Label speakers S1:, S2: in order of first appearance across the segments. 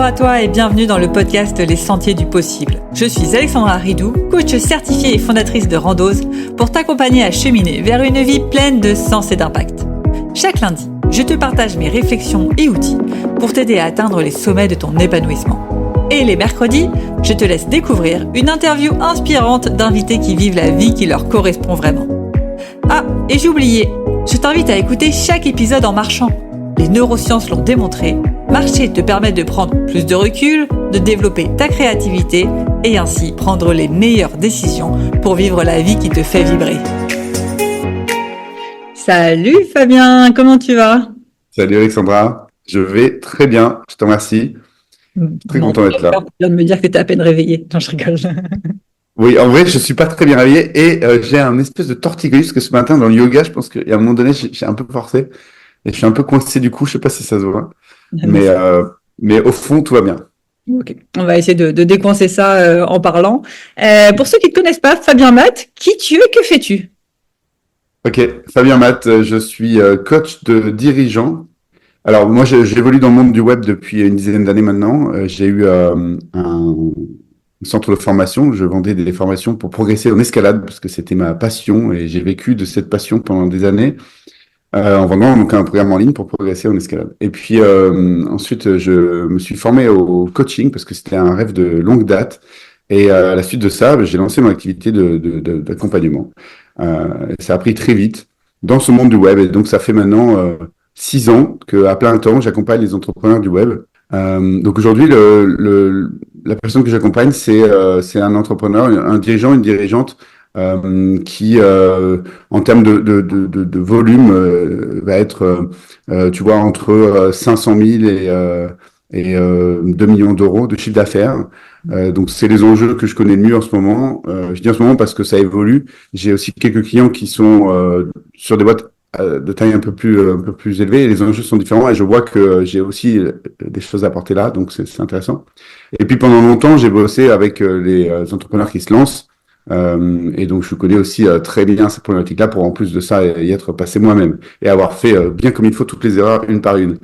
S1: Bonjour à toi et bienvenue dans le podcast Les Sentiers du Possible. Je suis Alexandra Ridou, coach certifiée et fondatrice de Randose, pour t'accompagner à cheminer vers une vie pleine de sens et d'impact. Chaque lundi, je te partage mes réflexions et outils pour t'aider à atteindre les sommets de ton épanouissement. Et les mercredis, je te laisse découvrir une interview inspirante d'invités qui vivent la vie qui leur correspond vraiment. Ah, et j'ai oublié, je t'invite à écouter chaque épisode en marchant. Les neurosciences l'ont démontré, marcher te permet de prendre plus de recul, de développer ta créativité et ainsi prendre les meilleures décisions pour vivre la vie qui te fait vibrer. Salut Fabien, comment tu vas ?
S2: Salut Alexandra, je vais très bien, je te remercie. Très content d'être là.
S1: Tu viens de me dire que tu es à peine réveillé. Non, je rigole.
S2: Oui, en vrai, je suis pas très bien réveillé et j'ai un espèce de torticolis parce que ce matin dans le yoga, je pense qu'à un moment donné, j'ai un peu forcé et je suis un peu coincé du coup. Je sais pas si ça se voit, mais au fond, tout va bien.
S1: Ok, on va essayer de décoincer ça en parlant. Pour ceux qui ne te connaissent pas, Fabien Matt, qui tu es, que fais-tu ?
S2: Ok, Fabien Matt, je suis coach de dirigeants. Alors moi, j'évolue dans le monde du web depuis une dizaine d'années maintenant. J'ai eu un centre de formation. Je vendais des formations pour progresser en escalade parce que c'était ma passion et j'ai vécu de cette passion pendant des années en vendant donc un programme en ligne pour progresser en escalade. Et puis ensuite, je me suis formé au coaching parce que c'était un rêve de longue date. Et à la suite de ça, j'ai lancé mon activité d'accompagnement. Ça a pris très vite dans ce monde du web et donc ça fait maintenant 6 ans qu'à plein temps, j'accompagne les entrepreneurs du web. Donc aujourd'hui, la personne que j'accompagne, c'est un entrepreneur, un dirigeant, une dirigeante qui, en termes de volume, va être, tu vois, entre 500 000 et 2 millions d'euros de chiffre d'affaires. Donc c'est les enjeux que je connais le mieux en ce moment. Je dis en ce moment parce que ça évolue. J'ai aussi quelques clients qui sont sur des boîtes de taille un peu plus élevée, et les enjeux sont différents et je vois que j'ai aussi des choses à apporter là, donc c'est intéressant. Et puis pendant longtemps, j'ai bossé avec les entrepreneurs qui se lancent et donc je connais aussi très bien ces problématiques-là pour en plus de ça y être passé moi-même et avoir fait bien comme il faut toutes les erreurs une par une.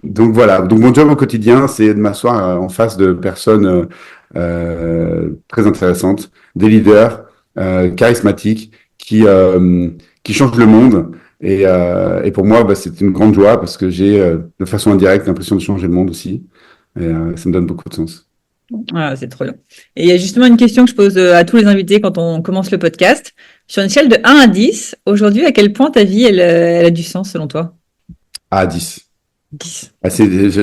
S2: Donc voilà, donc mon job au quotidien, c'est de m'asseoir en face de personnes très intéressantes, des leaders charismatiques qui change le monde. Et pour moi, c'est une grande joie parce que j'ai, de façon indirecte, l'impression de changer le monde aussi. Et ça me donne beaucoup de sens.
S1: Ah, c'est trop bien. Et il y a justement une question que je pose à tous les invités quand on commence le podcast. Sur une échelle de 1 à 10, aujourd'hui, à quel point ta vie, elle a du sens selon toi ?
S2: À 10.
S1: 10.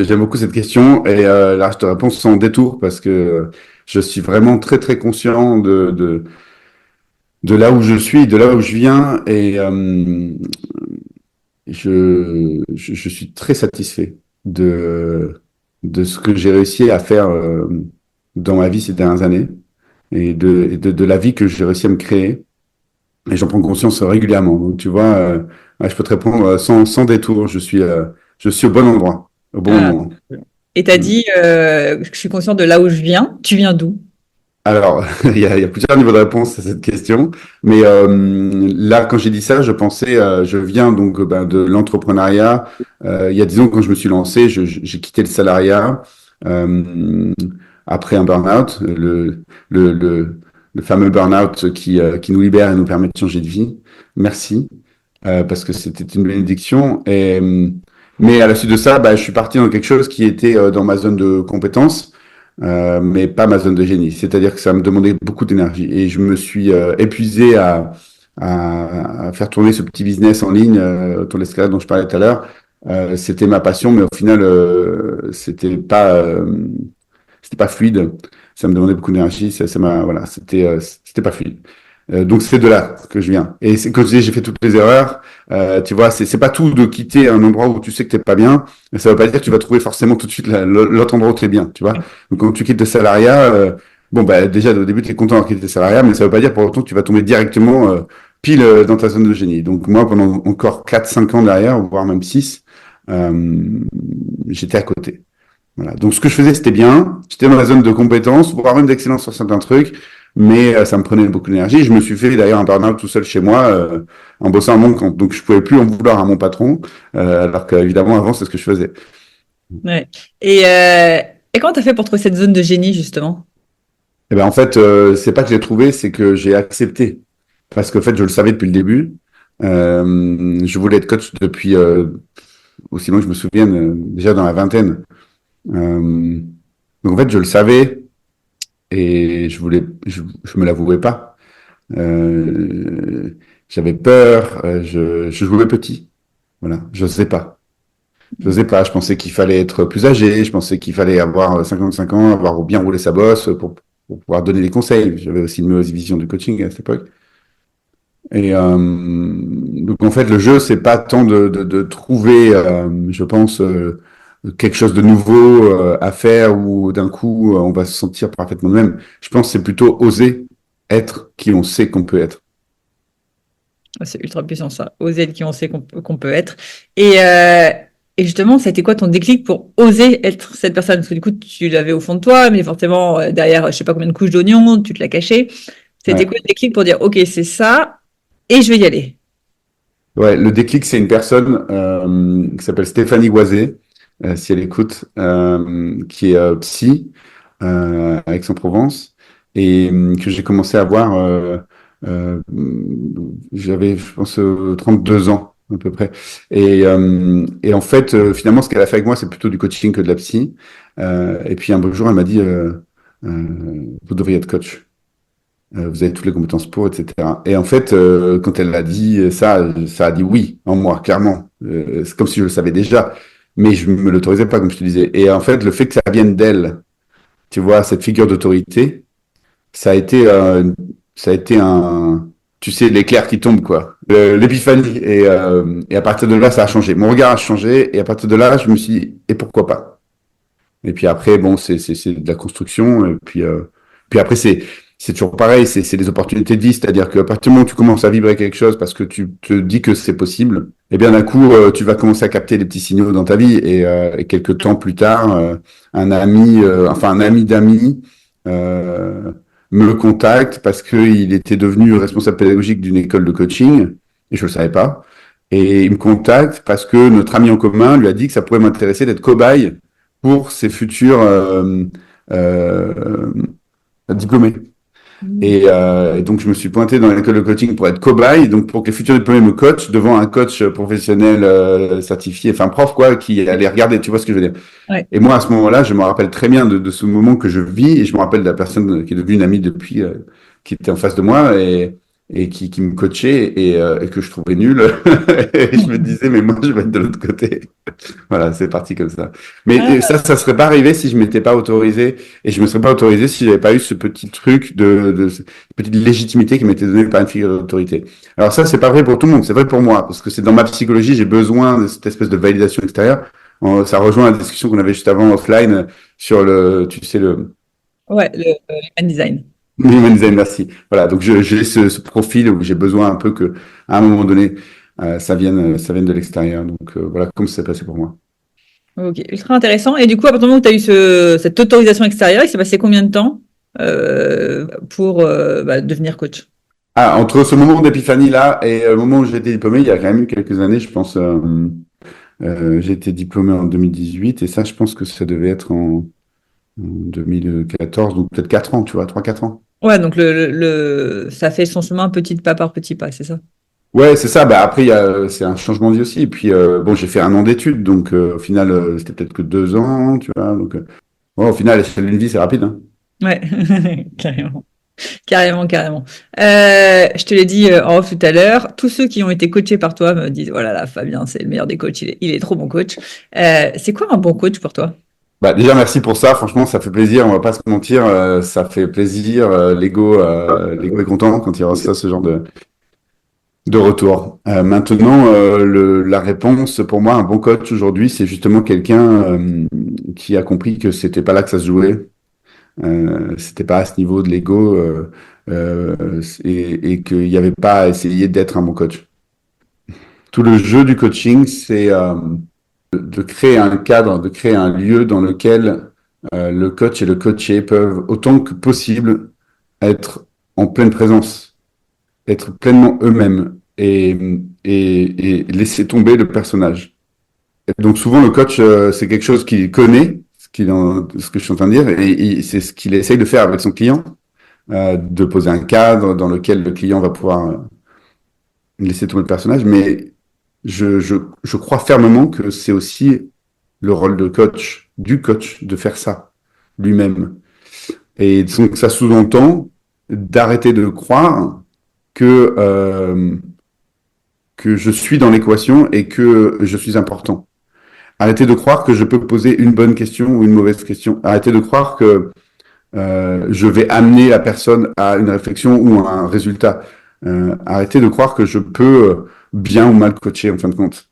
S2: J'aime beaucoup cette question. Et là, je te réponds sans détour parce que je suis vraiment très, très conscient de là où je suis, de là où je viens. Et je suis très satisfait de ce que j'ai réussi à faire dans ma vie ces dernières années et de la vie que j'ai réussi à me créer. Et j'en prends conscience régulièrement. Donc, tu vois, je peux te répondre sans détour. Je suis au bon endroit, au bon moment.
S1: Et tu as dit, je suis conscient de là où je viens. Tu viens d'où ?
S2: Alors, il y a plusieurs niveaux de réponse à cette question, mais là, quand j'ai dit ça, je pensais, je viens donc de l'entrepreneuriat. Il y a 10 ans, quand je me suis lancé, j'ai quitté le salariat après un burn-out, le fameux burn-out qui nous libère et nous permet de changer de vie. Merci, parce que c'était une bénédiction. Mais à la suite de ça, je suis parti dans quelque chose qui était dans ma zone de compétences. Mais pas ma zone de génie. C'est-à-dire que ça me demandait beaucoup d'énergie et je me suis épuisé à faire tourner ce petit business en ligne autour de l'escalade dont je parlais tout à l'heure. C'était ma passion, mais au final, c'était pas fluide. Ça me demandait beaucoup d'énergie. Voilà, c'était pas fluide. Donc c'est de là que je viens. Et quand je dis j'ai fait toutes les erreurs, tu vois, c'est pas tout de quitter un endroit où tu sais que t'es pas bien, mais ça veut pas dire que tu vas trouver forcément tout de suite l'autre endroit où t'es bien, tu vois. Donc quand tu quittes le salariat, déjà au début t'es content d'avoir quitté le salariat, mais ça veut pas dire pour autant que tu vas tomber directement pile dans ta zone de génie. Donc moi pendant encore 4-5 ans derrière, voire même 6, j'étais à côté. Voilà. Donc ce que je faisais c'était bien, j'étais dans la zone de compétence, voire même d'excellence sur certains trucs. Mais ça me prenait beaucoup d'énergie. Je me suis fait d'ailleurs un burn-out tout seul chez moi en bossant à mon compte. Donc je pouvais plus en vouloir à mon patron, alors qu'évidemment avant c'est ce que je faisais.
S1: Ouais. Et, euh, et comment t'as fait pour trouver cette zone de génie, justement?
S2: Et ben en fait, c'est pas que j'ai trouvé, c'est que j'ai accepté. Parce qu'en fait, je le savais depuis le début. Je voulais être coach depuis aussi loin que je me souvienne, déjà dans la vingtaine. Euh, donc en fait, je le savais et je me l'avouais pas. Euh, J'avais peur, je jouais petit. Voilà, je sais pas. Je sais pas, je pensais qu'il fallait être plus âgé, je pensais qu'il fallait avoir 55 ans, avoir bien roulé sa bosse pour pouvoir donner des conseils. J'avais aussi une mauvaise vision du coaching à cette époque. Et donc en fait, le jeu, c'est pas tant de trouver, je pense, quelque chose de nouveau à faire ou d'un coup on va se sentir parfaitement de même. Je pense que c'est plutôt oser être qui on sait qu'on peut être.
S1: C'est ultra puissant, ça. Oser être qui on sait qu'on peut être. Et, euh, et justement, ça a été quoi ton déclic pour oser être cette personne? Parce que du coup, tu l'avais au fond de toi, mais forcément, derrière, je sais pas combien de couches d'oignons, tu te l'as caché. C'était quoi
S2: Ouais.
S1: le déclic pour dire, OK, c'est ça, et je vais y aller?
S2: Ouais, le déclic, c'est une personne qui s'appelle Stéphanie Goisé, si elle écoute, qui est psy à Aix-en-Provence, et que j'ai commencé à voir, euh, j'avais, je pense, 32 ans à peu près. Et en fait, finalement, ce qu'elle a fait avec moi, c'est plutôt du coaching que de la psy. Et puis un beau jour, elle m'a dit, vous devriez être coach. Vous avez toutes les compétences pour, etc. Et en fait, quand elle l'a dit, ça a dit oui en moi, clairement. C'est comme si je le savais déjà, mais je me l'autorisais pas, comme je te disais. Et en fait, le fait que ça vienne d'elle, tu vois, cette figure d'autorité, ça a été, ça a été un, tu sais, l'éclair qui tombe, quoi, l'épiphanie. Et à partir de là, ça a changé. Mon regard a changé, et à partir de là, je me suis dit, et pourquoi pas? Et puis après, bon, c'est de la construction. Et puis après, c'est toujours pareil, c'est des opportunités de vie. C'est-à-dire qu'à partir du moment où tu commences à vibrer quelque chose parce que tu te dis que c'est possible, et bien d'un coup, tu vas commencer à capter des petits signaux dans ta vie. Et quelques temps plus tard, un ami d'amis, euh, me contacte parce qu'il était devenu responsable pédagogique d'une école de coaching, et je le savais pas. Et il me contacte parce que notre ami en commun lui a dit que ça pourrait m'intéresser d'être cobaye pour ses futurs euh, diplômés. Et donc, je me suis pointé dans l'école de coaching pour être cobaye, donc pour que les futurs diplômés me coachent devant un coach professionnel certifié, enfin prof, quoi, qui allait regarder, tu vois ce que je veux dire.
S1: Ouais.
S2: Et moi, à ce moment-là, je me rappelle très bien de ce moment que je vis, et je me rappelle de la personne qui est devenue une amie depuis, qui était en face de moi, et qui me coachait, et que je trouvais nul. Et je me disais, mais moi, je vais être de l'autre côté. Voilà, c'est parti comme ça. Mais
S1: Ah,
S2: ça serait pas arrivé si je m'étais pas autorisé, et je me serais pas autorisé si j'avais pas eu ce petit truc cette petite légitimité qui m'était donnée par une figure d'autorité. Alors ça, c'est pas vrai pour tout le monde, c'est vrai pour moi, parce que c'est dans ma psychologie, j'ai besoin de cette espèce de validation extérieure. Ça rejoint la discussion qu'on avait juste avant offline sur tu sais, le
S1: ouais, le human design.
S2: human design, merci. Voilà, donc j'ai ce profil où j'ai besoin un peu que, à un moment donné, ça vienne de l'extérieur. Donc voilà, comme ça s'est passé pour moi.
S1: Ok, ultra intéressant. Et du coup, à partir du moment où tu as eu cette autorisation extérieure, il s'est passé combien de temps pour devenir coach?
S2: Ah, entre ce moment d'épiphanie là et le moment où j'ai été diplômé, il y a quand même eu quelques années, je pense. J'ai été diplômé en 2018, et ça, je pense que ça devait être en 2014, donc peut-être 4 ans, tu vois, 3 4 ans.
S1: Ouais, donc ça fait son chemin petit pas par petit pas, c'est ça?
S2: Ouais, c'est ça. Bah, après, c'est un changement de vie aussi. Et puis, bon, j'ai fait un an d'études, donc au final, c'était peut-être que 2 ans, tu vois. Donc, ouais, au final, l'échelle d'une vie, c'est rapide, hein.
S1: Ouais, carrément. Carrément, carrément. Je te l'ai dit en off tout à l'heure, tous ceux qui ont été coachés par toi me disent, voilà, là, Fabien, c'est le meilleur des coachs, il est trop bon coach. C'est quoi un bon coach pour toi?
S2: Bah, déjà, merci pour ça. Franchement, ça fait plaisir. On va pas se mentir. Ça fait plaisir. L'ego est content quand il reçoit ce genre de retour. Maintenant, la réponse pour moi, un bon coach aujourd'hui, c'est justement quelqu'un qui a compris que c'était pas là que ça se jouait. C'était pas à ce niveau de l'ego, et qu'il n'y avait pas à essayer d'être un bon coach. Tout le jeu du coaching, c'est de créer un cadre, de créer un lieu dans lequel le coach et le coaché peuvent autant que possible être en pleine présence, être pleinement eux-mêmes, et laisser tomber le personnage. donc souvent le coach, c'est quelque chose qu'il connaît, ce que je suis en train de dire, et c'est ce qu'il essaye de faire avec son client, de poser un cadre dans lequel le client va pouvoir laisser tomber le personnage. Mais je crois fermement que c'est aussi le rôle de coach, du coach, de faire ça lui-même. Et donc ça sous-entend d'arrêter de croire que je suis dans l'équation et que je suis important. Arrêtez de croire que je peux poser une bonne question ou une mauvaise question. Arrêtez de croire que je vais amener la personne à une réflexion ou à un résultat. Arrêtez de croire que je peux bien ou mal coacher en fin de compte.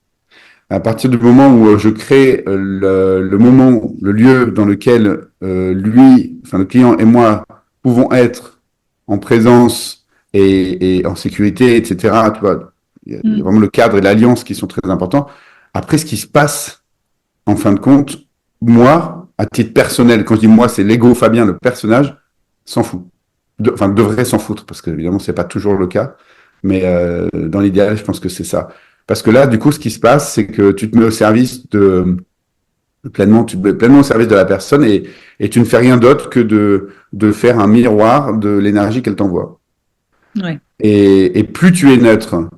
S2: À partir du moment où je crée le moment, le lieu dans lequel le client et moi pouvons être en présence et en sécurité, etc. Tu vois, il y a
S1: Mm.
S2: vraiment le cadre et l'alliance qui sont très importants. Après, ce qui se passe, en fin de compte, moi, à titre personnel, quand je dis moi, c'est l'ego Fabien, le personnage, s'en fout. Enfin, devrait s'en foutre, parce que évidemment, c'est pas toujours le cas. Mais dans l'idéal, je pense que c'est ça. Parce que là, du coup, ce qui se passe, c'est que tu te mets au service tu te mets pleinement au service de la personne et tu ne fais rien d'autre que de faire un miroir de l'énergie qu'elle t'envoie.
S1: Ouais.
S2: Et plus tu es neutre,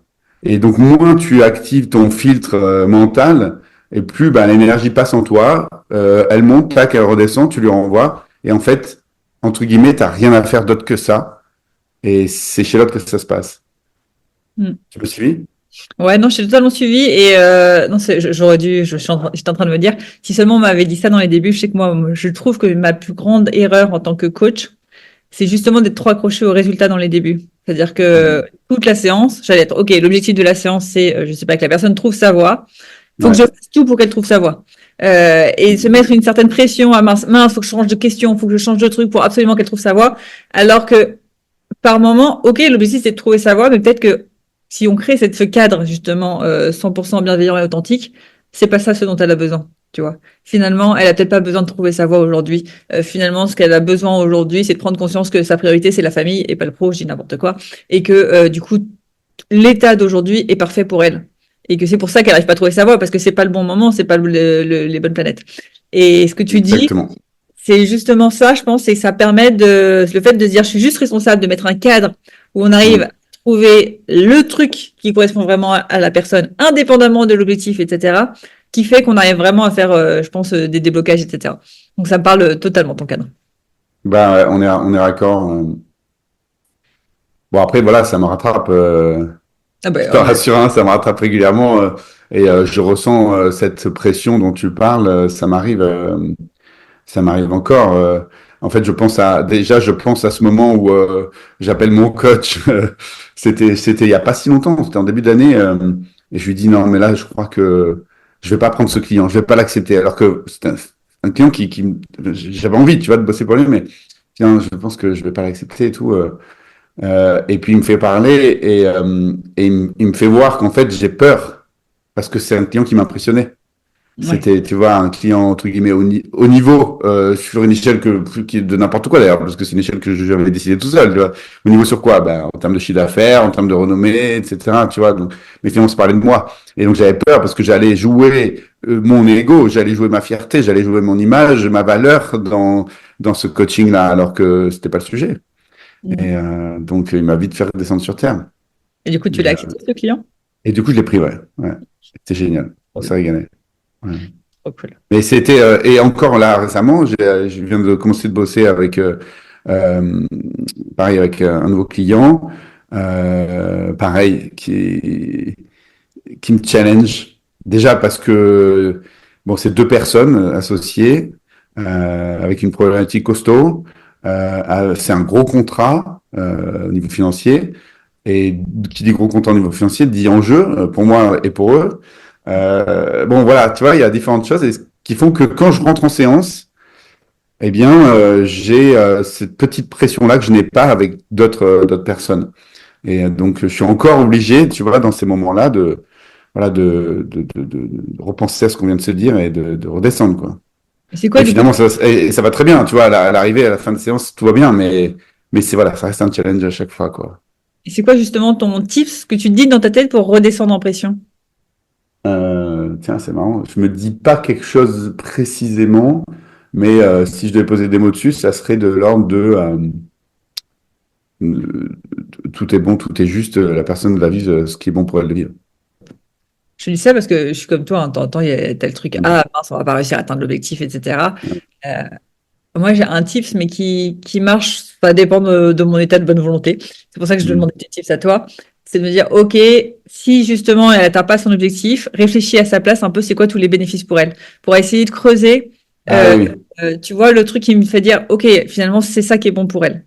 S2: et donc moins tu actives ton filtre mental, et plus bah, l'énergie passe en toi, elle monte, tac, elle redescend, tu lui renvoies, et en fait, entre guillemets, t'as rien à faire d'autre que ça, et c'est chez l'autre que ça se passe.
S1: Mm.
S2: Tu me suis?
S1: Ouais, non, je suis totalement suivi et non, j'aurais dû, j'étais en train de me dire, si seulement on m'avait dit ça dans les débuts, je sais que moi, je trouve que ma plus grande erreur en tant que coach, c'est justement d'être trop accroché aux résultats dans les débuts. C'est-à-dire que toute la séance, j'allais être, OK, l'objectif de la séance, c'est, je sais pas, que la personne trouve sa voie. Faut que
S2: Ouais,
S1: je fasse tout pour qu'elle trouve sa voie. Et se mettre une certaine pression à mince, faut que je change de question, faut que je change de truc pour absolument qu'elle trouve sa voie. Alors que par moment, ok, l'objectif c'est de trouver sa voie, mais peut-être que si on crée ce cadre justement 100% bienveillant et authentique, c'est pas ça ce dont elle a besoin, tu vois. Finalement, elle a peut-être pas besoin de trouver sa voie aujourd'hui. Finalement, ce qu'elle a besoin aujourd'hui, c'est de prendre conscience que sa priorité c'est la famille et pas le pro, je dis n'importe quoi, et que du coup l'état d'aujourd'hui est parfait pour elle. Et que c'est pour ça qu'elle n'arrive pas à trouver sa voie, parce que c'est pas le bon moment, c'est pas les bonnes planètes. Et ce que tu dis,
S2: exactement.
S1: c'est justement ça, je pense, et ça permet le fait de se dire, je suis juste responsable de mettre un cadre où on arrive à
S2: Mm.
S1: trouver le truc qui correspond vraiment à la personne, indépendamment de l'objectif, etc., qui fait qu'on arrive vraiment à faire, je pense, des déblocages, etc. Donc ça me parle totalement, ton cadre.
S2: Bah, ouais, on est raccord. Bon, après, voilà, ça me rattrape.
S1: Ah
S2: Je
S1: ben,
S2: te rassure, hein, ça me rattrape régulièrement et je ressens cette pression dont tu parles. Ça m'arrive encore. En fait, je pense à ce moment où j'appelle mon coach. C'était il y a pas si longtemps. C'était en début d'année et je lui dis non, mais là, je crois que je vais pas prendre ce client. Je vais pas l'accepter. Alors que c'est un client j'avais envie, tu vois, de bosser pour lui, mais tiens, je pense que je vais pas l'accepter et tout. Et puis il me fait parler il me fait voir qu'en fait j'ai peur parce que c'est un client qui m'impressionnait.
S1: ouais.
S2: C'était, tu vois, un client entre guillemets au niveau sur une échelle qui est de n'importe quoi d'ailleurs, parce que c'est une échelle que j'avais décidé tout seul. Tu vois. Au niveau sur quoi? Ben, en termes de chiffre d'affaires, en termes de renommée, etc. Tu vois. Donc, mais finalement, c'est parler de moi. Et donc j'avais peur parce que j'allais jouer mon ego, j'allais jouer ma fierté, j'allais jouer mon image, ma valeur dans ce coaching-là, alors que c'était pas le sujet. Et
S1: Mm.
S2: donc, il m'a vite fait descendre sur terre.
S1: Et du coup, tu
S2: Et,
S1: l'as accepté, ce client?
S2: et du coup, je l'ai pris, ouais. Ouais. C'était génial. On
S1: Trop
S2: s'est
S1: bien,
S2: régalé. Ouais.
S1: trop cool.
S2: Mais et encore là, récemment, je viens de commencer de bosser avec, euh, pareil, avec un nouveau client, pareil, qui me challenge. Déjà parce que, bon, c'est deux personnes associées, avec une problématique costaud. C'est un gros contrat au niveau financier. Et qui dit gros contrat au niveau financier dit enjeu pour moi et pour eux. Bon, voilà, tu vois, il y a différentes choses qui font que quand je rentre en séance, eh bien, j'ai cette petite pression-là que je n'ai pas avec d'autres personnes. Et donc, je suis encore obligé, tu vois, dans ces moments-là, voilà, de repenser à ce qu'on vient de se dire et de redescendre, quoi.
S1: Et c'est quoi,
S2: Et
S1: du coup,
S2: finalement, ça va très bien, tu vois, à l'arrivée, à la fin de séance, tout va bien, mais voilà, ça reste un challenge à chaque fois, quoi.
S1: et c'est quoi justement ton tips que tu te dis dans ta tête pour redescendre en pression?
S2: tiens, c'est marrant. Je me dis pas quelque chose précisément, mais si je devais poser des mots dessus, ça serait de l'ordre de euh, tout est bon, tout est juste, la personne va vivre ce qui est bon pour elle de vivre.
S1: Je dis ça parce que je suis comme toi, hein, de temps en temps, il y a tel truc,
S2: Mm.
S1: ah mince, on va pas réussir à atteindre l'objectif, etc. Euh, Moi, j'ai un tips, mais qui marche, ça dépend de mon état de bonne volonté. C'est pour ça que je
S2: Mm.
S1: demande des tips à toi. C'est de me dire, OK, si justement elle n'atteint pas son objectif, réfléchis à sa place un peu, c'est quoi tous les bénéfices pour elle. Pour essayer de creuser,
S2: Ah
S1: euh,
S2: oui,
S1: tu vois, le truc qui me fait dire, OK, finalement, c'est ça qui est bon pour elle.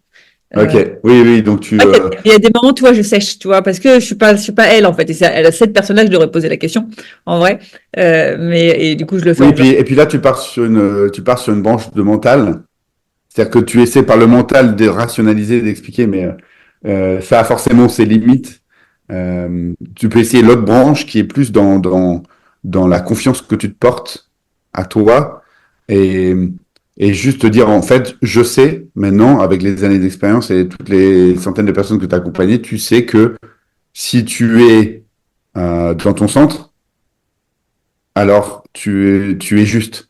S2: ok,
S1: Euh,
S2: oui, oui, donc tu.
S1: il y a des moments, tu vois, je sèche, tu vois, parce que je suis pas elle, en fait. Et c'est à cette personne-là, je lui aurais posé la question, en vrai. Et du coup, je le fais
S2: Oui,
S1: en plein.
S2: et puis là, tu pars sur une branche de mental. C'est-à-dire que tu essaies par le mental de rationaliser, d'expliquer, mais ça a forcément ses limites. Tu peux essayer l'autre branche qui est plus dans la confiance que tu te portes à toi et, et juste te dire, en fait, je sais maintenant, avec les années d'expérience et toutes les centaines de personnes que tu as accompagnées, tu sais que si tu es dans ton centre, alors tu es juste.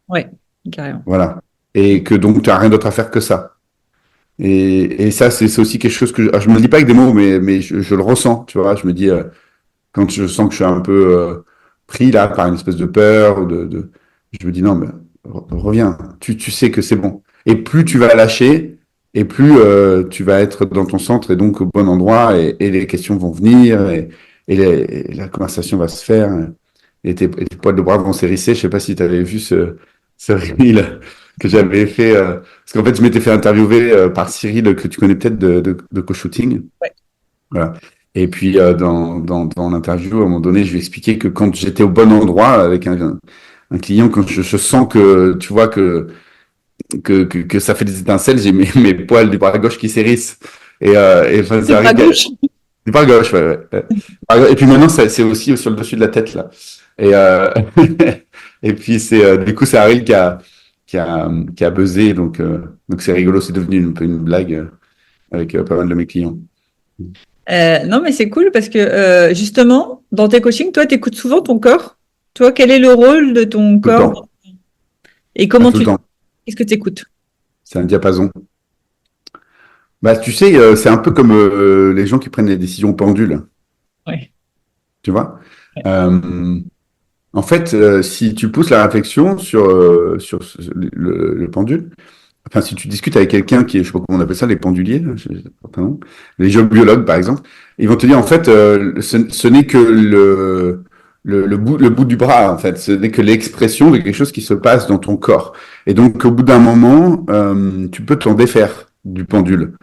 S1: Ouais, carrément.
S2: Voilà. Et que donc, tu n'as rien d'autre à faire que ça. Et ça, c'est aussi quelque chose que je me le dis pas avec des mots, mais je le ressens, tu vois. Je me dis, quand je sens que je suis un peu pris là par une espèce de peur, je me dis non, mais reviens, tu sais que c'est bon. Et plus tu vas lâcher, et plus tu vas être dans ton centre et donc au bon endroit, et les questions vont venir, et la conversation va se faire, et tes poils de bras vont s'hérisser. Je sais pas si tu avais vu ce reel que j'avais fait. Parce qu'en fait, je m'étais fait interviewer par Cyril, que tu connais peut-être de co-shooting.
S1: Ouais.
S2: Voilà. Et puis, dans l'interview, à un moment donné, je lui ai expliqué que quand j'étais au bon endroit avec un client, quand je sens que, tu vois, que ça fait des étincelles, j'ai mes poils du bras gauche qui s'hérissent. Et enfin,
S1: C'est
S2: ça
S1: pas
S2: arrive.
S1: gauche.
S2: Du bras gauche, ouais, ouais, ouais. Et puis maintenant, c'est aussi sur le dessus de la tête, là. Et, et puis, du coup, c'est Ariel qui a buzzé. Donc c'est rigolo, c'est devenu un peu une blague avec pas mal de mes clients.
S1: Non, mais c'est cool parce que justement, dans tes coachings, toi, tu écoutes souvent ton corps. Toi, quel est le rôle de ton
S2: Tout le
S1: corps
S2: temps.
S1: et
S2: Pas
S1: comment
S2: tout le temps.
S1: qu'est-ce que tu écoutes?
S2: C'est un diapason. Bah, tu sais, c'est un peu comme les gens qui prennent les décisions pendules,
S1: Ouais.
S2: tu vois. Euh, En fait, si tu pousses la réflexion sur le pendule, enfin, si tu discutes avec quelqu'un qui est, je sais pas comment on appelle ça, les penduliers, là, je sais pas, nom, les géobiologues, par exemple, ils vont te dire, en fait, ce n'est que le bout du bras, en fait. Ce n'est que l'expression de quelque chose qui se passe dans ton corps. Et donc, au bout d'un moment, tu peux t'en défaire du pendule.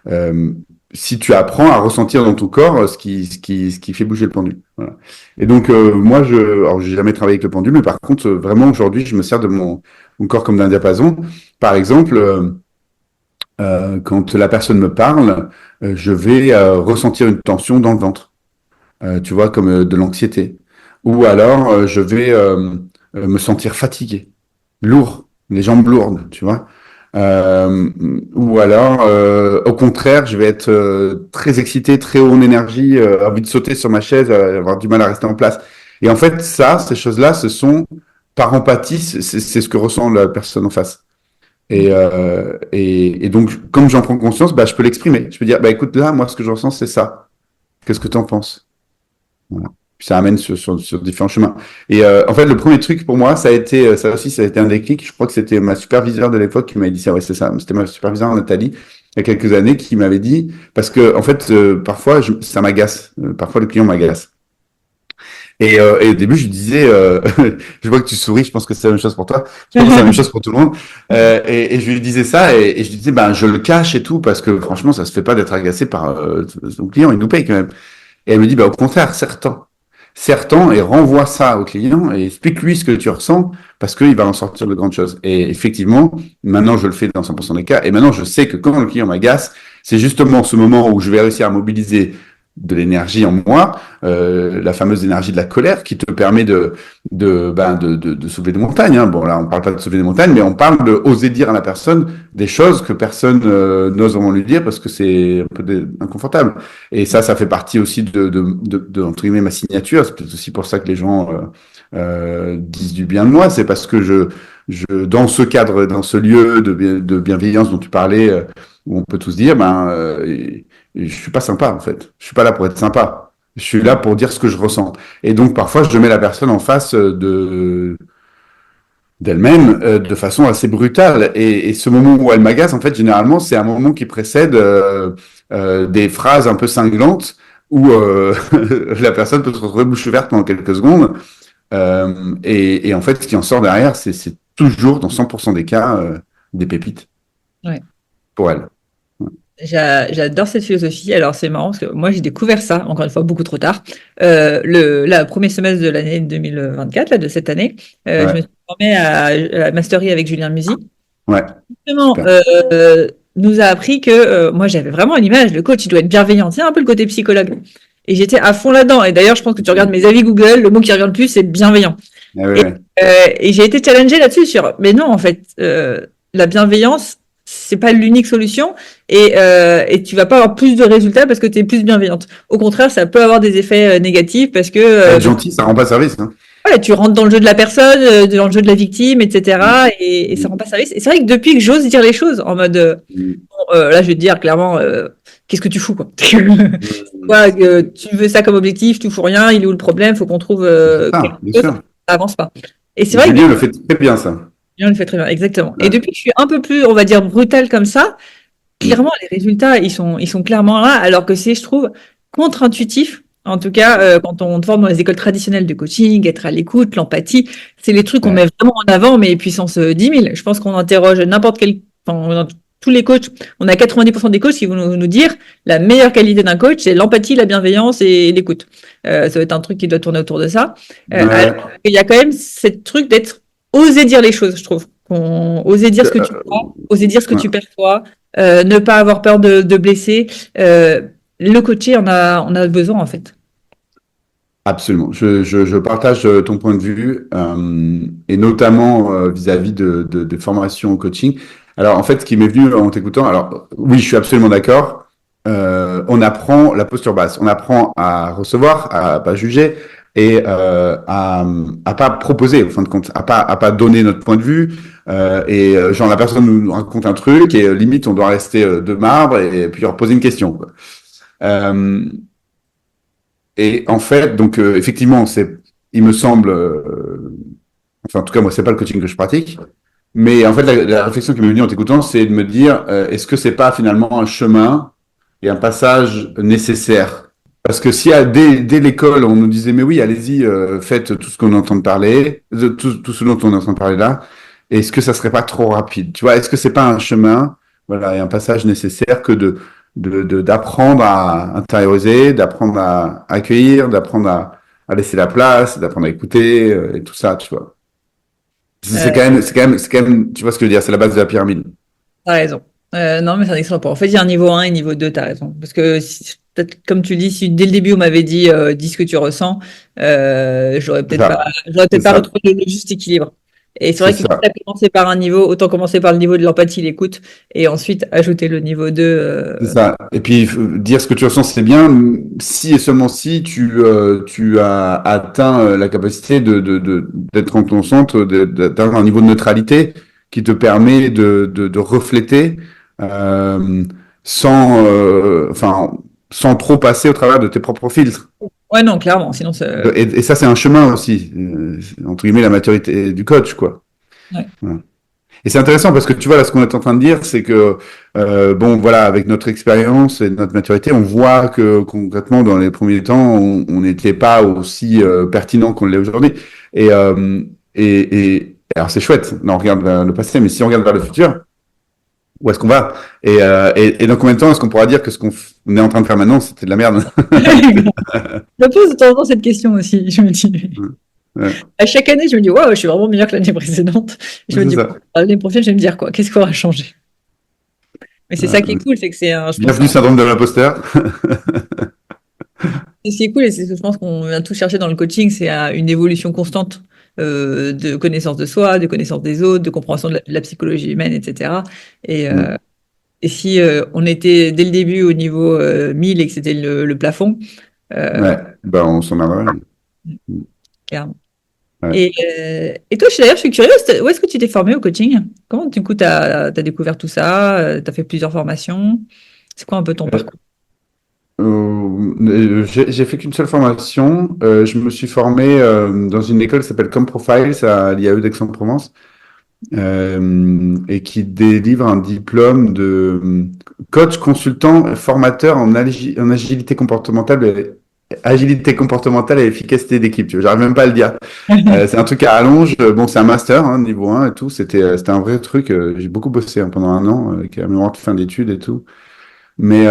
S2: Euh, si tu apprends à ressentir dans ton corps ce qui fait bouger le pendule. Voilà. Et donc, moi, alors, j'ai jamais travaillé avec le pendule, mais par contre, vraiment, aujourd'hui, je me sers de mon corps comme d'un diapason. Par exemple, quand la personne me parle, je vais ressentir une tension dans le ventre, tu vois, comme de l'anxiété. Ou alors, je vais me sentir fatigué, lourd, les jambes lourdes, tu vois. Euh, ou alors, au contraire, je vais être très excité, très haut en énergie, envie de sauter sur ma chaise, avoir du mal à rester en place. Et en fait, ces choses-là, ce sont par empathie, c'est ce que ressent la personne en face. Et donc, comme j'en prends conscience, bah, je peux l'exprimer. Je peux dire, bah, écoute, là, moi, ce que je ressens, c'est ça. Qu'est-ce que tu en penses? Voilà. Puis ça amène sur différents chemins. Et en fait, le premier truc pour moi, ça aussi, ça a été un déclic. Je crois que c'était ma superviseure de l'époque qui m'avait dit ça. Ouais, c'est ça. C'était ma superviseure Nathalie, il y a quelques années, qui m'avait dit, parce que en fait, parfois, ça m'agace. Parfois, le client m'agace. Et au début, je disais, je vois que tu souris, je pense que c'est la même chose pour toi. Je pense que c'est la même chose pour tout le monde. Et je lui disais ça, et je lui disais, ben, je le cache et tout, parce que franchement, ça se fait pas d'être agacé par son client, il nous paye quand même. Et elle me dit, bah, au contraire, serre-t'en et renvoie ça au client et explique-lui ce que tu ressens parce qu'il va en sortir de grandes choses. Et effectivement, maintenant, je le fais dans 100% des cas. Et maintenant, je sais que quand le client m'agace, c'est justement ce moment où je vais réussir à mobiliser de l'énergie en moi, la fameuse énergie de la colère qui te permet de soulever des montagnes. Hein. Bon, là, on parle pas de soulever des montagnes, mais on parle de oser dire à la personne des choses que personne n'ose vraiment lui dire parce que c'est un peu inconfortable. Et ça fait partie aussi entre guillemets, ma signature. C'est peut-être aussi pour ça que les gens disent du bien de moi. C'est parce que dans ce cadre, dans ce lieu de bienveillance dont tu parlais, où on peut tous dire, je suis pas sympa en fait. Je suis pas là pour être sympa. Je suis là pour dire ce que je ressens. Et donc parfois je mets la personne en face d'elle-même de façon assez brutale. Et ce moment où elle m'agace, en fait, généralement, c'est un moment qui précède des phrases un peu cinglantes où la personne peut se retrouver bouche ouverte pendant quelques secondes. Et en fait, ce qui en sort derrière, c'est toujours, dans 100% des cas, des pépites
S1: Ouais.
S2: pour elle.
S1: J'adore cette philosophie. Alors, c'est marrant parce que moi, j'ai découvert ça, encore une fois, beaucoup trop tard. La premier semestre de l'année 2024, là, de cette année, je me suis formée à la mastery avec Julien Musi.
S2: Ouais.
S1: Justement, nous a appris que moi, j'avais vraiment une image. Le coach, il doit être bienveillant. C'est un peu le côté psychologue. Et j'étais à fond là-dedans. Et d'ailleurs, je pense que tu regardes mes avis Google, le mot qui revient le plus, c'est bienveillant.
S2: Ah, ouais.
S1: Et j'ai été challengée là-dessus mais non, en fait, la bienveillance, c'est pas l'unique solution et tu vas pas avoir plus de résultats parce que tu es plus bienveillante. Au contraire, ça peut avoir des effets négatifs parce que
S2: être gentil, ça rend pas service. Hein.
S1: Ouais, tu rentres dans le jeu de la personne, dans le jeu de la victime, etc. Et ça rend pas service. Et c'est vrai que depuis que j'ose dire les choses en mode là, je vais te dire clairement qu'est-ce que tu fous quoi. Quoi, tu veux ça comme objectif, tu fous rien, il est où le problème, faut qu'on trouve quelque chose, ça avance pas. Et c'est vrai
S2: Julien le fait très bien ça.
S1: Julien le fait très bien, exactement. Ouais. Et depuis que je suis un peu plus, on va dire, brutale comme ça, clairement, les résultats, ils sont clairement là, alors que c'est, je trouve, contre-intuitif. En tout cas, quand on te forme dans les écoles traditionnelles de coaching, être à l'écoute, l'empathie, c'est les trucs qu'on met vraiment en avant, mais puissance 10 000. Je pense qu'on interroge n'importe quel, enfin, tous les coachs, on a 90% des coachs qui vont nous dire la meilleure qualité d'un coach, c'est l'empathie, la bienveillance et l'écoute. Ça va être un truc qui doit tourner autour de ça. Alors, il y a quand même ce truc d'être oser dire les choses, je trouve. Oser dire ce que tu crois, oser dire ce que tu perçois, ne pas avoir peur de blesser. Le coacher, on a besoin, en fait.
S2: Absolument. Je partage ton point de vue, et notamment vis-à-vis de formation au coaching. Alors, en fait, ce qui m'est venu en t'écoutant, alors oui, je suis absolument d'accord. On apprend la posture basse. On apprend à recevoir, à pas juger et à pas proposer, au fin de compte, à pas donner notre point de vue. Genre, la personne nous raconte un truc et limite, on doit rester de marbre et puis leur poser une question, quoi. Et en fait, donc effectivement, il me semble, enfin en tout cas moi c'est pas le coaching que je pratique, mais en fait la réflexion qui m'est venue en t'écoutant, c'est de me dire, est-ce que c'est pas finalement un chemin et un passage nécessaire? Parce que si dès l'école on nous disait mais oui allez-y faites tout ce qu'on est en train de parler, tout ce dont on est en train de parler là, est-ce que ça serait pas trop rapide? Tu vois, est-ce que c'est pas un chemin, voilà, et un passage nécessaire que d'apprendre à intérioriser, d'apprendre à accueillir, d'apprendre à laisser la place, d'apprendre à écouter et tout ça, tu vois. C'est quand même, tu vois ce que je veux dire, c'est la base de la pyramide.
S1: T'as raison. Non, mais c'est un excellent point. En fait, il y a un niveau 1 et un niveau 2, t'as raison. Parce que, peut-être, comme tu le dis, si dès le début, on m'avait dit, dis ce que tu ressens, j'aurais peut-être pas retrouvé le juste équilibre. Et c'est vrai qu'il faut commencer par un niveau, autant commencer par le niveau de l'empathie, l'écoute, et ensuite ajouter le niveau 2.
S2: C'est ça. Et puis, dire ce que tu ressens, c'est bien, si et seulement si tu as atteint la capacité d'être en ton centre, d'avoir un niveau de neutralité qui te permet de refléter sans trop passer au travers de tes propres filtres.
S1: Ouais, non, clairement. Sinon,
S2: et ça, c'est un chemin aussi, entre guillemets, la maturité du coach, quoi.
S1: Ouais.
S2: Voilà. Et c'est intéressant parce que tu vois, là, ce qu'on est en train de dire, c'est que, bon, voilà, avec notre expérience et notre maturité, on voit que concrètement, dans les premiers temps, on n'était pas aussi pertinent qu'on l'est aujourd'hui. Et alors, c'est chouette, là, on regarde vers le passé, mais si on regarde vers le futur, où est-ce qu'on va? Et dans combien de temps est-ce qu'on pourra dire que ce qu'on est en train de faire maintenant, c'était de la merde?
S1: Je me pose de temps en temps cette question aussi, je me dis. Ouais. À chaque année, je me dis, waouh, je suis vraiment meilleure que l'année précédente. Je me dis, l'année prochaine, je vais me dire quoi? Qu'est-ce qui aura changé? Mais c'est ça qui est cool, c'est que c'est un.
S2: Bienvenue syndrome de l'imposteur.
S1: Et ce qui est cool, et c'est ce que je pense qu'on vient tout chercher dans le coaching, c'est une évolution constante de connaissance de soi, de connaissance des autres, de compréhension de la psychologie humaine, etc. Et, euh,
S2: Mm.
S1: et si on était dès le début au niveau 1000 et que c'était le plafond, euh,
S2: Ouais, ben on s'en a.
S1: clairement.
S2: Ouais.
S1: Et toi, d'ailleurs, je suis curieuse, où est-ce que tu t'es formé au coaching? Comment, du coup, tu as découvert tout ça? Tu as fait plusieurs formations? C'est quoi un peu ton parcours?
S2: J'ai fait qu'une seule formation. Je me suis formé dans une école qui s'appelle Comprofiles à l'IAE d'Aix-en-Provence et qui délivre un diplôme de coach, consultant, formateur en agilité comportementale et efficacité d'équipe. Tu vois, j'arrive même pas à le dire. C'est un truc à rallonge. Bon, c'est un master, hein, niveau 1 et tout. C'était un vrai truc. J'ai beaucoup bossé hein, pendant un an, avec un mémoire de fin d'études et tout. Mais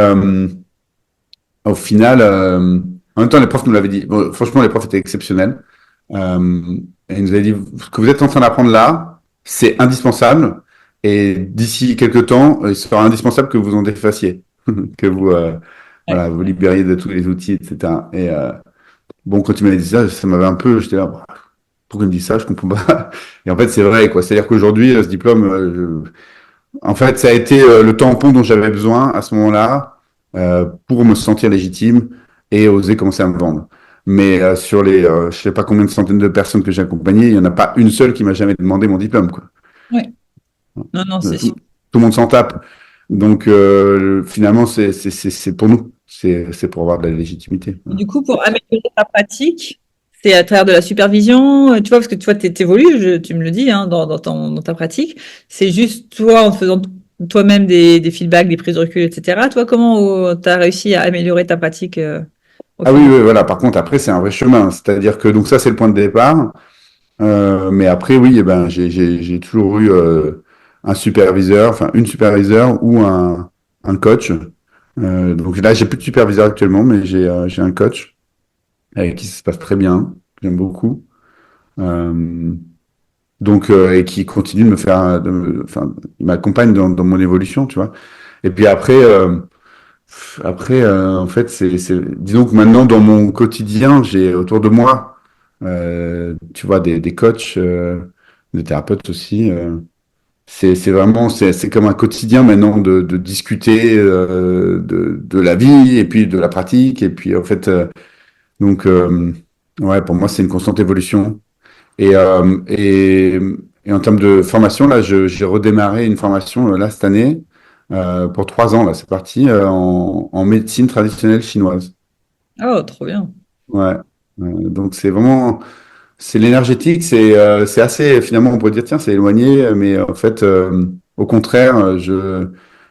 S2: au final, en même temps, les profs nous l'avaient dit. Bon, franchement, les profs étaient exceptionnels. Et ils nous avaient dit, ce que vous êtes en train d'apprendre là, c'est indispensable. Et d'ici quelques temps, il sera indispensable que vous en défassiez, que vous,
S1: Ouais.
S2: voilà, vous libériez de tous les outils, etc. Et bon, quand il m'avait dit ça, ça m'avait un peu, j'étais là, bah, pourquoi il me dit ça, je comprends pas. Et en fait, c'est vrai, quoi. C'est-à-dire qu'aujourd'hui, ce diplôme, en fait, ça a été le tampon dont j'avais besoin à ce moment-là pour me sentir légitime et oser commencer à me vendre. Mais sur les, je sais pas combien de centaines de personnes que j'ai accompagnées, il y en a pas une seule qui m'a jamais demandé mon diplôme, quoi.
S1: Ouais. Non, non, c'est sûr.
S2: Tout le monde s'en tape. Donc finalement, c'est pour nous, c'est pour avoir de la légitimité. Voilà.
S1: Du coup, pour améliorer ta pratique, c'est à travers de la supervision, tu vois, parce que tu vois, t'évolues, tu me le dis, hein, dans ta pratique. C'est juste toi, en te faisant toi-même des feedbacks, des prises de recul, etc. Toi, comment tu as réussi à améliorer ta pratique au
S2: Ah
S1: fur
S2: oui,
S1: et à
S2: oui, voilà. Par contre, après, c'est un vrai chemin. C'est-à-dire que donc ça, c'est le point de départ. Mais après, oui, eh ben, j'ai toujours eu un superviseur, enfin une superviseure ou un coach. Donc là, j'ai plus de superviseur actuellement, mais j'ai un coach avec qui ça se passe très bien, que j'aime beaucoup. Euh, donc et qui continue de me faire, enfin, il m'accompagne dans mon évolution, tu vois. Et puis après, en fait, disons que maintenant dans mon quotidien, j'ai autour de moi, tu vois, des coachs, des thérapeutes aussi. C'est vraiment, c'est comme un quotidien maintenant de discuter de la vie et puis de la pratique. Et puis, en fait, donc, ouais, pour moi, c'est une constante évolution. Et, et en termes de formation, là, j'ai redémarré une formation là cette année pour 3 ans. Là, c'est parti en médecine traditionnelle chinoise.
S1: Oh, trop bien.
S2: Ouais. Donc, c'est vraiment. C'est l'énergétique, c'est assez, finalement, on pourrait dire, tiens, c'est éloigné, mais en fait, au contraire,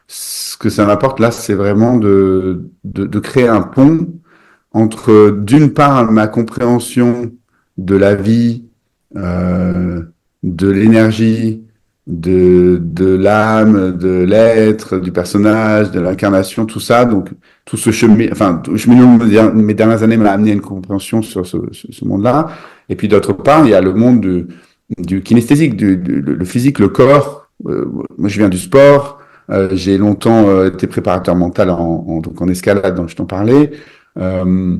S2: ce que ça m'apporte là, c'est vraiment de créer un pont entre, d'une part, ma compréhension de la vie, euh, de l'énergie, de l'âme, de l'être, du personnage, de l'incarnation, tout ça. Donc, tout ce chemin, enfin, le cheminement de mes dernières années m'a amené à une compréhension sur ce monde-là. Et puis, d'autre part, il y a le monde du kinesthésique, le physique, le corps. Moi, je viens du sport. J'ai longtemps été préparateur mental donc en escalade, dont je t'en parlais. Euh,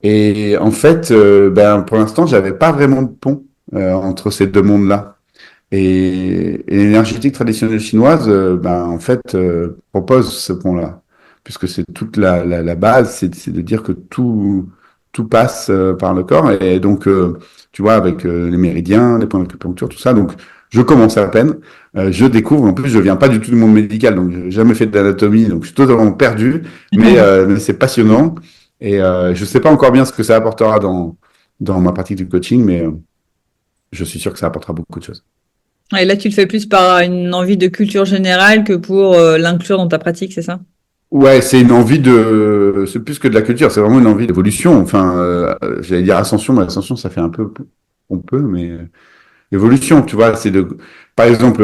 S2: et en fait, ben, pour l'instant, j'avais pas vraiment de pont entre ces deux mondes-là. Et l'énergétique traditionnelle chinoise, ben, en fait, propose ce pont-là, puisque c'est toute la base, c'est de dire que tout passe par le corps. Et donc, tu vois, avec les méridiens, les points d'acupuncture, tout ça. Donc, je commence à peine. Je découvre. En plus, je viens pas du tout du monde médical, donc j'ai jamais fait d'anatomie, donc je suis totalement perdu. Mais c'est passionnant. Et je sais pas encore bien ce que ça apportera dans ma pratique du coaching, mais je suis sûr que ça apportera beaucoup de choses.
S1: Et là, tu le fais plus par une envie de culture générale que pour l'inclure dans ta pratique, c'est ça?
S2: Ouais, c'est plus que de la culture, c'est vraiment une envie d'évolution. Enfin, j'allais dire ascension, mais ascension, ça fait un peu pompeux, mais évolution, tu vois, par exemple,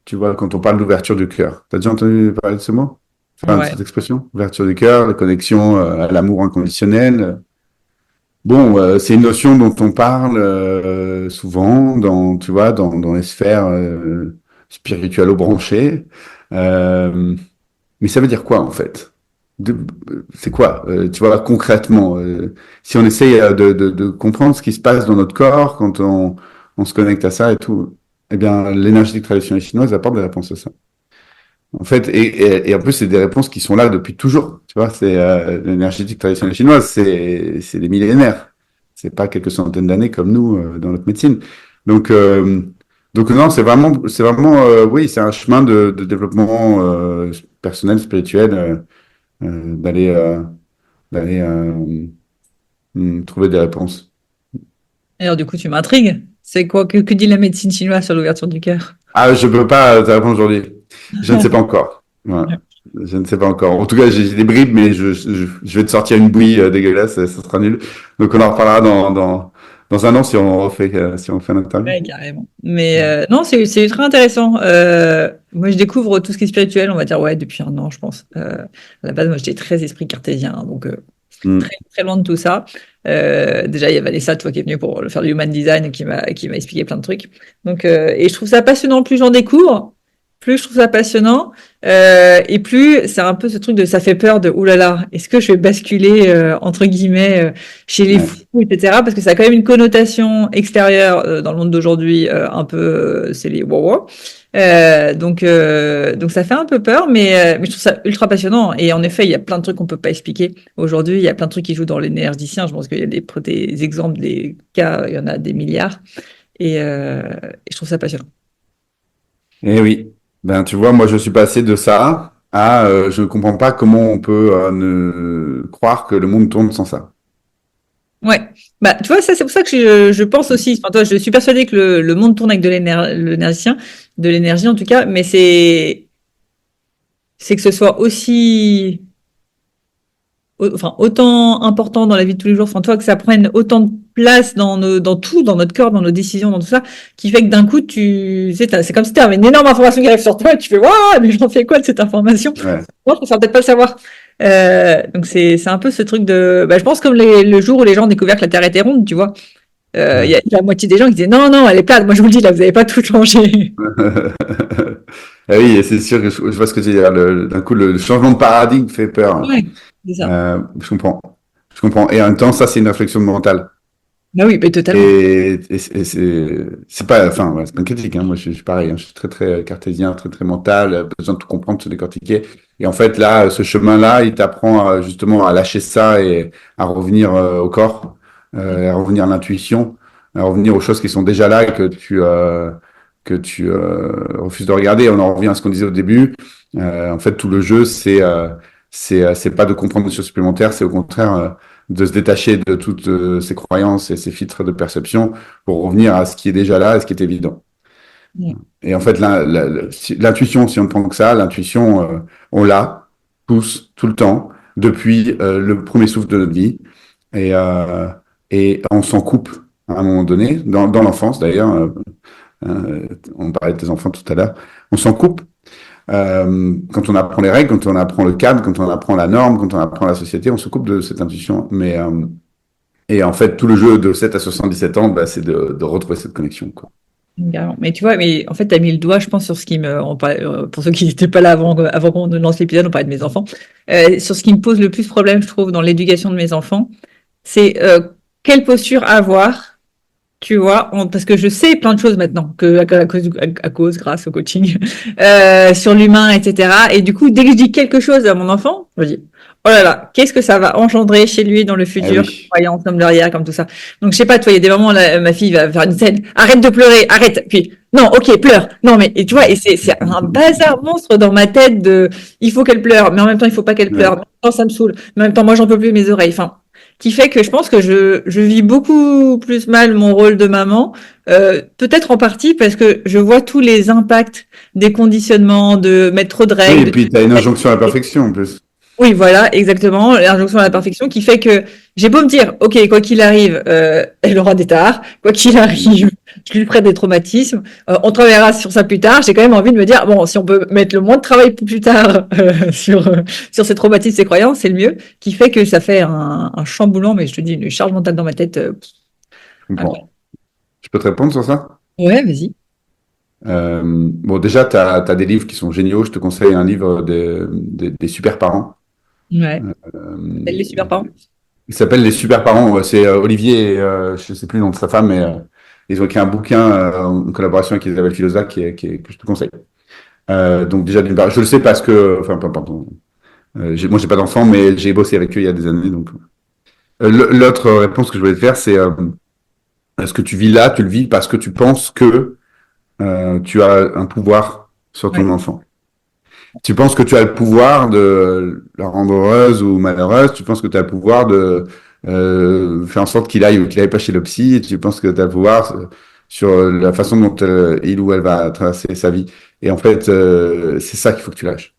S2: tu vois, quand on parle d'ouverture du cœur, t'as déjà entendu parler de ce mot? Enfin, de
S1: Ouais.
S2: cette expression? Ouverture du cœur, la connexion à l'amour inconditionnel. Bon, c'est une notion dont on parle souvent tu vois, dans les sphères spirituelles branchées. Euh, mais ça veut dire quoi en fait? de- c'est quoi, tu vois, concrètement, si on essaye de comprendre ce qui se passe dans notre corps quand on se connecte à ça et tout, eh bien, l'énergétique traditionnelle chinoise apporte des réponses à ça. En fait, et en plus, c'est des réponses qui sont là depuis toujours. Tu vois, c'est l'énergétique traditionnelle chinoise, c'est des millénaires. C'est pas quelques centaines d'années comme nous dans notre médecine. Donc, donc non, c'est vraiment, oui, c'est un chemin de développement personnel, spirituel, d'aller, d'aller trouver des réponses.
S1: Alors, du coup, tu m'intrigues. C'est quoi que dit la médecine chinoise sur l'ouverture du cœur?
S2: Ah, je peux pas te répondre aujourd'hui. Je ne sais pas encore. Voilà. Je ne sais pas encore. En tout cas, j'ai des bribes, mais je vais te sortir une bouillie dégueulasse, ça sera nul. Donc, on en reparlera dans un an si on fait un interview.
S1: Ouais, carrément. Mais non, c'est ultra intéressant. Moi, je découvre tout ce qui est spirituel, on va dire, ouais, depuis un an, je pense. À la base, moi, j'étais très esprit cartésien, hein, donc
S2: Mm.
S1: très, très loin de tout ça. Déjà, il y a Vanessa, toi, qui est venue pour faire du human design et qui m'a expliqué plein de trucs. Donc, et je trouve ça passionnant. Plus j'en découvre, plus je trouve ça passionnant. Et plus c'est un peu ce truc de ça fait peur de oulala, est-ce que je vais basculer entre guillemets chez les
S2: Ouais.
S1: fous, etc. Parce que ça a quand même une connotation extérieure dans le monde d'aujourd'hui, un peu, c'est les wow. Donc ça fait un peu peur, mais je trouve ça ultra passionnant. Et en effet, il y a plein de trucs qu'on peut pas expliquer aujourd'hui. Il y a plein de trucs qui jouent dans l'énergicien. Je pense qu'il y a des exemples, des cas, il y en a des milliards. Et je trouve ça passionnant.
S2: Eh oui. Ben, tu vois, moi, je suis passé de ça à je ne comprends pas comment on peut ne croire que le monde tourne sans ça.
S1: Ouais, bah tu vois ça c'est pour ça que je pense aussi. Enfin toi, je suis persuadée que le monde tourne avec de l'énergie en tout cas, mais c'est que ce soit aussi enfin autant important dans la vie de tous les jours. Enfin toi que ça prenne autant de place dans tout, dans notre corps, dans nos décisions, dans tout ça, qui fait que d'un coup tu sais c'est comme si tu avais une énorme information qui arrive sur toi et tu fais waouh mais j'en fais quoi de cette information?
S2: Ouais.
S1: Moi je préfère peut-être pas le savoir. Donc c'est un peu ce truc de bah, je pense comme le jour où les gens ont découvert que la Terre était ronde, tu vois. Il y
S2: Ouais.
S1: a la moitié des gens qui disaient non, non, elle est plate. Moi, je vous le dis, là, vous n'avez pas tout changé.
S2: Ah oui, et c'est sûr que je vois ce que tu veux dire. D'un coup, le changement de paradigme fait peur.
S1: Ouais, c'est ça.
S2: Je comprends. Je comprends. Et en même temps, ça, c'est une réflexion mentale.
S1: Bah oui, mais totalement.
S2: Et c'est pas, enfin, ouais, c'est pas une critique, hein. Moi, je suis pareil, hein. Je suis très, très cartésien, très, très mental, besoin de tout comprendre, de se décortiquer. Et en fait, là, ce chemin-là, il t'apprend justement à lâcher ça et à revenir au corps, à revenir à l'intuition, à revenir aux choses qui sont déjà là et que tu refuses de regarder. On en revient à ce qu'on disait au début. En fait, tout le jeu, c'est pas de comprendre des choses supplémentaires, c'est au contraire de se détacher de toutes ces croyances et ces filtres de perception pour revenir à ce qui est déjà là et ce qui est évident.
S1: Ouais.
S2: Et en fait, l'intuition, si on ne prend que ça, l'intuition, on l'a tous, tout le temps, depuis le premier souffle de notre vie. Et, euh, et on s'en coupe à un moment donné, dans l'enfance d'ailleurs. On parlait de tes enfants tout à l'heure. On s'en coupe quand on apprend les règles, quand on apprend le cadre, quand on apprend la norme, quand on apprend la société, on se coupe de cette intuition. Et en fait, tout le jeu de 7 à 77 ans, bah, c'est de retrouver cette connexion, quoi.
S1: Carrément. Mais tu vois, mais en fait, tu as mis le doigt, je pense, sur ce qui me. Pour ceux qui n'étaient pas là avant qu'on ne lance l'épisode, on parlait de mes enfants. Sur ce qui me pose le plus problème, je trouve, dans l'éducation de mes enfants, c'est quelle posture avoir. Tu vois, parce que je sais plein de choses maintenant, grâce au coaching, sur l'humain, etc. Et du coup, dès que je dis quelque chose à mon enfant, je me dis, oh là là, qu'est-ce que ça va engendrer chez lui dans le
S2: Ah
S1: futur, comme
S2: oui.
S1: croyance, comme derrière, comme tout ça. Donc, je sais pas, toi, il y a des moments, là, ma fille va faire une scène, arrête de pleurer, arrête. Puis, non, ok, pleure. Non, mais, et tu vois, et c'est un bazar monstre dans ma tête de, il faut qu'elle pleure, mais en même temps, il faut pas qu'elle pleure. Mais
S2: Ouais.
S1: en même temps, ça me saoule. Mais en même temps, moi, j'en peux plus mes oreilles. Enfin, qui fait que je pense que je vis beaucoup plus mal mon rôle de maman, peut-être en partie parce que je vois tous les impacts des conditionnements, de mettre trop de
S2: Oui, et
S1: règles.
S2: puis tu as une injonction à la perfection en plus.
S1: Oui, voilà, exactement, l'injonction à la perfection qui fait que j'ai beau me dire, ok, quoi qu'il arrive, elle aura des tares, quoi qu'il arrive, je lui ferai des traumatismes, on travaillera sur ça plus tard. J'ai quand même envie de me dire, bon, si on peut mettre le moins de travail pour plus tard sur ces traumatismes, ces croyances, c'est le mieux, qui fait que ça fait un chamboulement, mais je te dis, une charge mentale dans ma tête.
S2: Je
S1: Incroyable.
S2: comprends. Je peux te répondre sur ça?
S1: Ouais, vas-y.
S2: Bon, déjà, tu as des livres qui sont géniaux. Je te conseille un livre des super parents.
S1: Ouais.
S2: Euh,
S1: Les super parents.
S2: il s'appelle Les Super Parents. C'est Olivier et je sais plus le nom de sa femme, mais ils ont écrit un bouquin en collaboration avec Isabelle Filosa que je te conseille. Donc déjà, d'une part, je le sais parce que, enfin, pardon, moi j'ai pas d'enfant, mais j'ai bossé avec eux il y a des années. Donc, l'autre réponse que je voulais te faire, c'est ce que tu vis là, tu le vis parce que tu penses que tu as un pouvoir sur ton
S1: Ouais.
S2: enfant. Tu penses que tu as le pouvoir de la rendre heureuse ou malheureuse. Tu penses que tu as le pouvoir de faire en sorte qu'il aille ou qu'il aille pas chez le psy. Tu penses que tu as le pouvoir sur la façon dont il ou elle va traverser sa vie. Et en fait, c'est ça qu'il faut que tu lâches.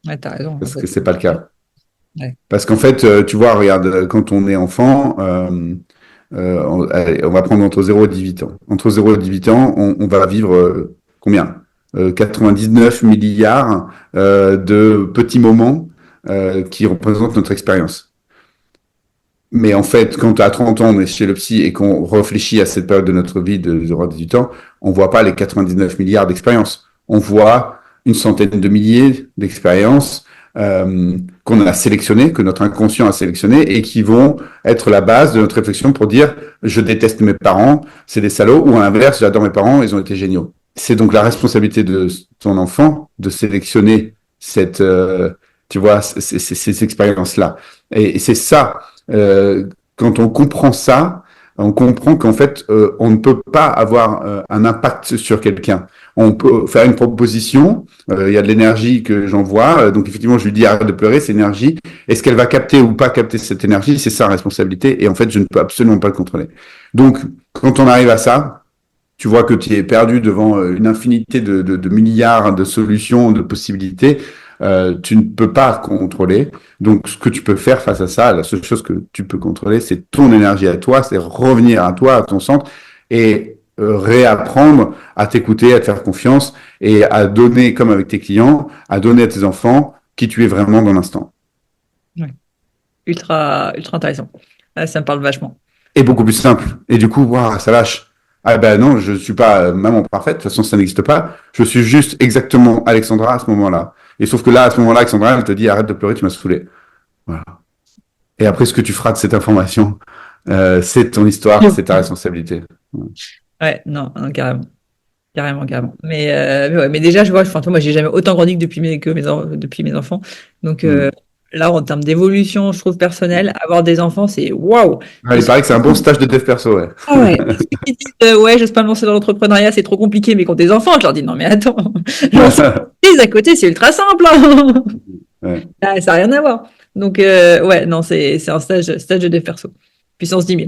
S1: Ouais, t'as raison, en
S2: Parce que
S1: fait.
S2: c'est pas le cas.
S1: Ouais.
S2: Parce qu'en fait, tu vois, regarde, quand on est enfant, allez, on va prendre entre 0 et 18 ans. Entre 0 et 18 ans, on va vivre combien 99 milliards de petits moments qui représentent notre expérience. Mais en fait, quand à 30 ans, on est chez le psy et qu'on réfléchit à cette période de notre vie de 0 à 18 ans, on voit pas les 99 milliards d'expériences. On voit une centaine de milliers d'expériences qu'on a sélectionnées, que notre inconscient a sélectionnées et qui vont être la base de notre réflexion pour dire je déteste mes parents, c'est des salauds, ou à l'inverse, j'adore mes parents, ils ont été géniaux. C'est donc la responsabilité de ton enfant de sélectionner cette, tu vois, ces expériences-là. Et c'est ça quand on comprend ça, on comprend qu'en fait, on ne peut pas avoir un impact sur quelqu'un. On peut faire une proposition, il y a de l'énergie que j'envoie, donc effectivement, je lui dis arrête de pleurer, c'est énergie. Est-ce qu'elle va capter ou pas capter cette énergie? C'est sa responsabilité, et en fait, je ne peux absolument pas le contrôler. Donc, quand on arrive à ça, tu vois que tu es perdu devant une infinité de milliards de solutions, de possibilités. Tu ne peux pas contrôler. Donc, ce que tu peux faire face à ça, la seule chose que tu peux contrôler, c'est ton énergie à toi, c'est revenir à toi, à ton centre, et réapprendre à t'écouter, à te faire confiance, et à donner, comme avec tes clients, à donner à tes enfants qui tu es vraiment dans l'instant.
S1: Ouais. Ultra, ultra intéressant. Ah, ça me parle vachement.
S2: Et beaucoup plus simple. Et du coup, waouh, ça lâche. Ah ben non, je suis pas maman parfaite, de toute façon ça n'existe pas. Je suis juste exactement Alexandra à ce moment-là. Et sauf que là, à ce moment-là, Alexandra, elle te dit arrête de pleurer, tu m'as saoulé. Voilà. Et après, ce que tu feras de cette information, c'est ton histoire, c'est ta responsabilité.
S1: Ouais, non, non, carrément. Carrément, carrément. Mais ouais, mais déjà, je vois, enfin, toi, moi, j'ai jamais autant grandi que depuis mes enfants. Donc
S2: Mm.
S1: là, en termes d'évolution, je trouve personnelle, avoir des enfants, c'est waouh!
S2: Ouais,
S1: Et
S2: il paraît que c'est un bon stage de dev perso, ouais.
S1: ah ouais, et ceux qui disent, ouais, j'ose pas me lancer dans l'entrepreneuriat, c'est trop compliqué, mais quand des enfants, je leur dis, non, mais attends, lancer une entreprise à côté, c'est ultra simple, hein.
S2: Ouais,
S1: Ah, ça n'a rien à voir. Donc, ouais, non, c'est un stage de dev perso. Puissance 10 000.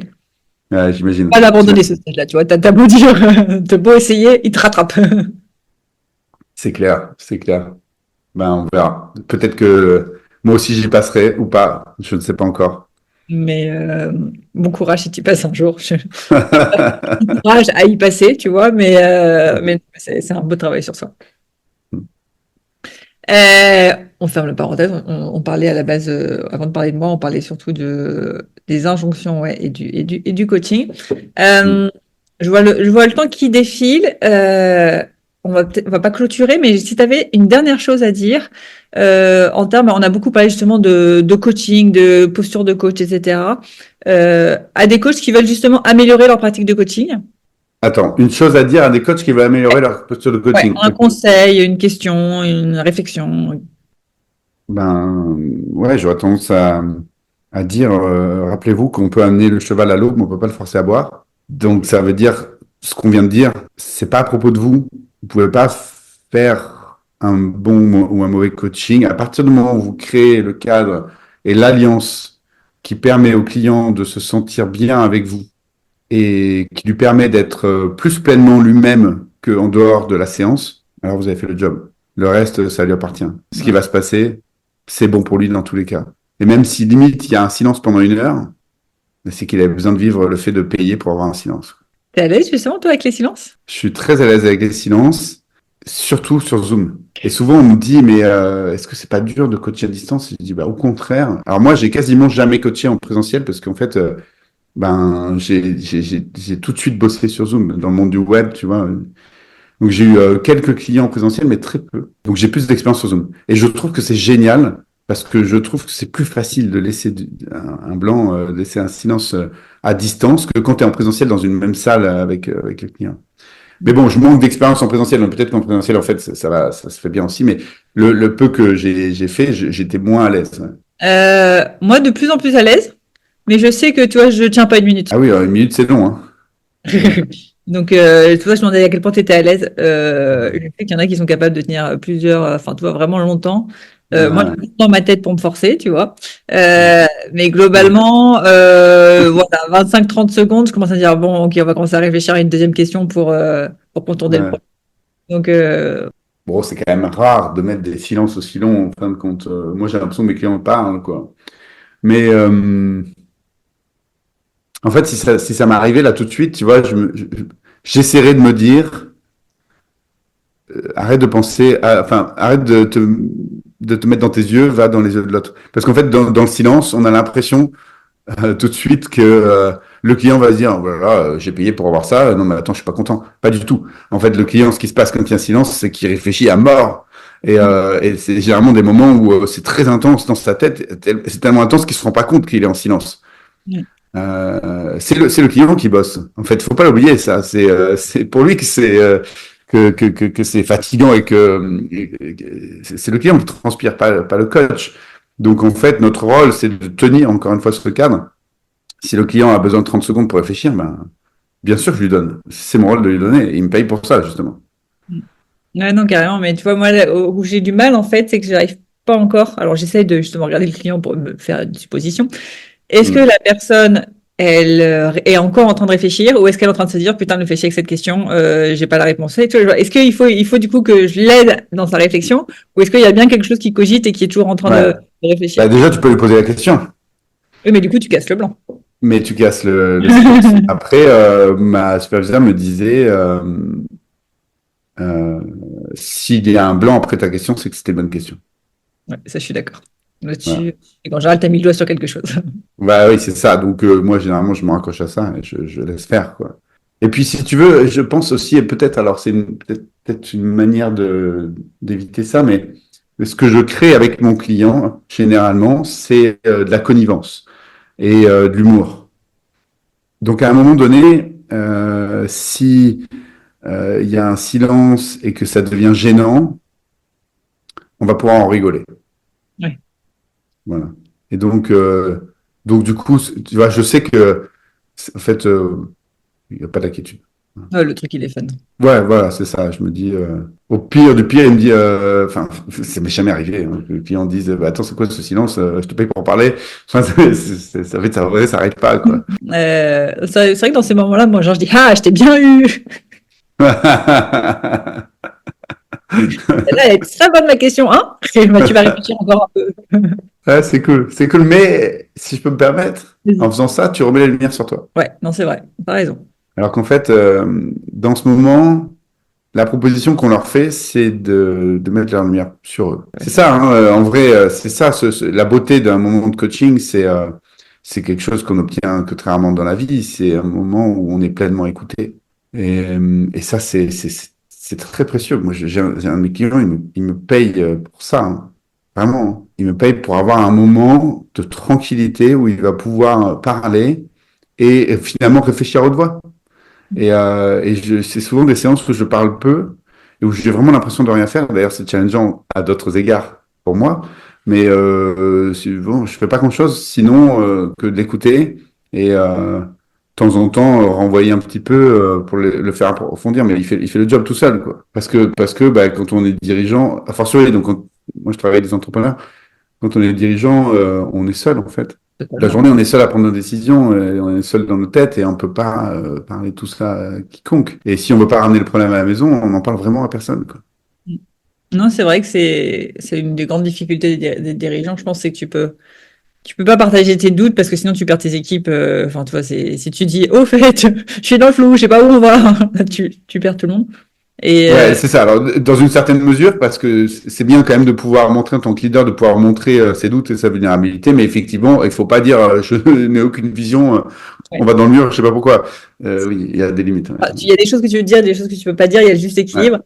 S2: ouais, j'imagine.
S1: Pas l'abandonner ce stage-là, tu vois, t'as beau dire, t'as beau essayer, il te rattrape.
S2: C'est clair, c'est clair. Ben, on verra. Peut-être que moi aussi j'y passerai ou pas, je ne sais pas encore.
S1: Mais bon courage si tu y passes un jour. Bon courage à y passer, tu vois, mais c'est un beau travail sur soi. On ferme la parenthèse. On parlait à la base, avant de parler de moi, on parlait surtout des injonctions, ouais, et du coaching. Euh, je vois le temps qui défile. On va pas clôturer, mais si tu avais une dernière chose à dire, en termes, on a beaucoup parlé justement de coaching, de posture de coach, etc. À des coachs qui veulent justement améliorer leur pratique de coaching.
S2: Attends, une chose à dire à des coachs qui veulent améliorer leur posture de
S1: Ouais,
S2: coaching.
S1: un conseil, une question, une réflexion.
S2: Ben, ouais, j'aurais tendance à dire, rappelez-vous qu'on peut amener le cheval à l'eau, mais on peut pas le forcer à boire. Donc, ça veut dire, ce qu'on vient de dire, c'est pas à propos de vous. Vous pouvez pas faire un bon ou un mauvais coaching. À partir du moment où vous créez le cadre et l'alliance qui permet au client de se sentir bien avec vous et qui lui permet d'être plus pleinement lui-même qu'en dehors de la séance, alors vous avez fait le job. Le reste, ça lui appartient. Ce qui
S1: Ouais.
S2: va se passer, c'est bon pour lui dans tous les cas. Et même si limite il y a un silence pendant 1 heure, c'est qu'il a besoin de vivre le fait de payer pour avoir un silence.
S1: T'es à l'aise justement, toi, avec les silences?
S2: Je suis très à l'aise avec les silences, surtout sur Zoom. Et souvent on me dit, mais est-ce que c'est pas dur de coacher à distance? Et je dis, bah au contraire. Alors moi, j'ai quasiment jamais coaché en présentiel parce qu'en fait, ben j'ai tout de suite bossé sur Zoom dans le monde du web, tu vois. Donc j'ai eu quelques clients en présentiel, mais très peu. Donc j'ai plus d'expérience sur Zoom. Et je trouve que c'est génial parce que je trouve que c'est plus facile de laisser un blanc, laisser un silence à distance que quand tu es en présentiel dans une même salle avec le client. Mais bon, je manque d'expérience en présentiel, donc peut-être qu'en présentiel, en fait, ça se fait bien aussi, mais le peu que j'ai fait, j'étais moins à l'aise. Ouais.
S1: Moi, de plus en plus à l'aise, mais je sais que, tu vois, je tiens pas une minute.
S2: Ah oui, 1 minute, c'est long, hein.
S1: Donc, tu vois, je me demandais à quel point tu étais à l'aise. Je sais qu'il y en a qui sont capables de tenir plusieurs, enfin, tu vois, vraiment longtemps. Moi,
S2: Ouais,
S1: j'ai dans ma tête pour me forcer, tu vois.
S2: ouais,
S1: Mais globalement, voilà, 25-30 secondes, je commence à dire, bon, ok, on va commencer à réfléchir à une deuxième question pour contourner le
S2: ouais.
S1: problème. Donc,
S2: Bon, c'est quand même rare de mettre des silences aussi longs, en fin de compte. Moi, j'ai l'impression que mes clients parlent, quoi. Mais en fait, si ça m'arrivait là tout de suite, tu vois, j'essaierais de me dire, arrête de penser, enfin, arrête de te mettre dans tes yeux, va dans les yeux de l'autre. Parce qu'en fait, dans le silence, on a l'impression tout de suite que le client va se dire, voilà, j'ai payé pour avoir ça, non mais attends, je suis pas content. Pas du tout. En fait, le client, ce qui se passe quand il y a un silence, c'est qu'il réfléchit à mort. Et c'est généralement des moments où c'est très intense dans sa tête, c'est tellement intense qu'il se rend pas compte qu'il est en silence. C'est le client qui bosse. En fait, faut pas l'oublier, ça. C'est pour lui que que c'est fatigant et c'est le client qui transpire, pas le coach. Donc, en fait, notre rôle, c'est de tenir encore une fois ce cadre. Si le client a besoin de 30 secondes pour réfléchir, ben, bien sûr, je lui donne. C'est mon rôle de lui donner. Et il me paye pour ça, justement.
S1: ouais, non, carrément. Mais tu vois, moi, là, où j'ai du mal, en fait, c'est que j'arrive pas encore. Alors, j'essaie de justement regarder le client pour me faire une supposition. Est-ce que
S2: Mm.
S1: la personne, elle est encore en train de réfléchir ou est-ce qu'elle est en train de se dire, putain, ne fais chier avec cette question, j'ai pas la réponse. Et tu vois, est-ce il faut du coup que je l'aide dans sa réflexion ou est-ce qu'il y a bien quelque chose qui cogite et qui est toujours en train
S2: Ouais.
S1: de réfléchir?
S2: Bah, déjà, tu peux lui poser la question,
S1: Oui, mais du coup, tu casses le blanc.
S2: mais tu casses le silence. Après, ma superviseure me disait, euh, s'il y a un blanc après ta question, c'est que c'était une bonne question.
S1: Ouais, ça, je suis d'accord.
S2: Voilà.
S1: Là-dessus, et quand général, t'as mis le doigt sur quelque chose.
S2: Bah oui, c'est ça. Donc moi, généralement, je me raccroche à ça et je laisse faire, quoi. Et puis, si tu veux, je pense aussi, et peut-être, alors c'est peut-être une manière d'éviter ça, mais ce que je crée avec mon client, généralement, c'est de la connivence et de l'humour. Donc, à un moment donné, si il y a un silence et que ça devient gênant, on va pouvoir en rigoler.
S1: Ouais.
S2: Voilà. Et donc du coup, tu vois, je sais que, en fait, il n'y a pas d'inquiétude.
S1: Ah, le truc, il est fun.
S2: Ouais, voilà, c'est ça. Je me dis, au pire du pire, il me dit, enfin, ça m'est jamais arrivé, hein, que le client dise, bah, attends, c'est quoi ce silence? Je te paye pour en parler. Enfin, ça fait, ça arrête pas, quoi.
S1: C'est vrai que dans ces moments-là, moi, genre, je dis, ah, je t'ai bien eu. Là, elle est très bonne, ma question, hein? Et, bah, tu vas réfléchir encore un peu.
S2: Ouais, c'est cool. Mais si je peux me permettre, en
S1: Vas-y.
S2: faisant ça, tu remets la lumière sur toi.
S1: Ouais, non, c'est vrai. T'as raison.
S2: Alors qu'en fait, dans ce moment, la proposition qu'on leur fait, c'est de mettre la lumière sur eux. C'est ça, hein, en vrai, c'est ça, la beauté d'un moment de coaching, c'est quelque chose qu'on obtient que très rarement dans la vie. C'est un moment où on est pleinement écouté. Et ça, c'est très précieux. Moi, j'ai un de mes clients, il me paye pour ça, hein. Vraiment, hein. Il me paye pour avoir un moment de tranquillité où il va pouvoir parler et finalement réfléchir à haute voix. C'est souvent des séances où je parle peu et où j'ai vraiment l'impression de rien faire. D'ailleurs, c'est challengeant à d'autres égards pour moi. Mais bon, je fais pas grand-chose sinon que d'écouter et de temps en temps renvoyer un petit peu pour le faire approfondir. Mais il fait le job tout seul, quoi. Parce que bah, quand on est dirigeant, a fortiori, donc moi je travaille avec des entrepreneurs, quand on est dirigeant, on est seul en fait. La
S1: Totalement.
S2: journée, on est seul à prendre nos décisions, on est seul dans nos têtes et on peut pas parler de tout ça à quiconque. Et si on veut pas ramener le problème à la maison, on n'en parle vraiment à personne, quoi.
S1: Non, c'est vrai que c'est une des grandes difficultés des dirigeants, je pense, c'est que tu peux pas partager tes doutes parce que sinon tu perds tes équipes. Enfin, tu vois, si tu dis, au fait, je suis dans le flou, je sais pas où on va, là, tu perds tout le monde. Et
S2: Ouais, c'est ça. Alors, dans une certaine mesure, parce que c'est bien quand même de pouvoir montrer en tant que leader, de pouvoir montrer ses doutes et sa vulnérabilité, mais effectivement, il faut pas dire je n'ai aucune vision, on
S1: ouais.
S2: va dans le mur, je sais pas pourquoi. Oui, il y a des limites. Ouais.
S1: Ah, il y a des choses que tu veux dire, des choses que tu peux pas dire, il y a le juste
S2: Ouais.
S1: équilibre.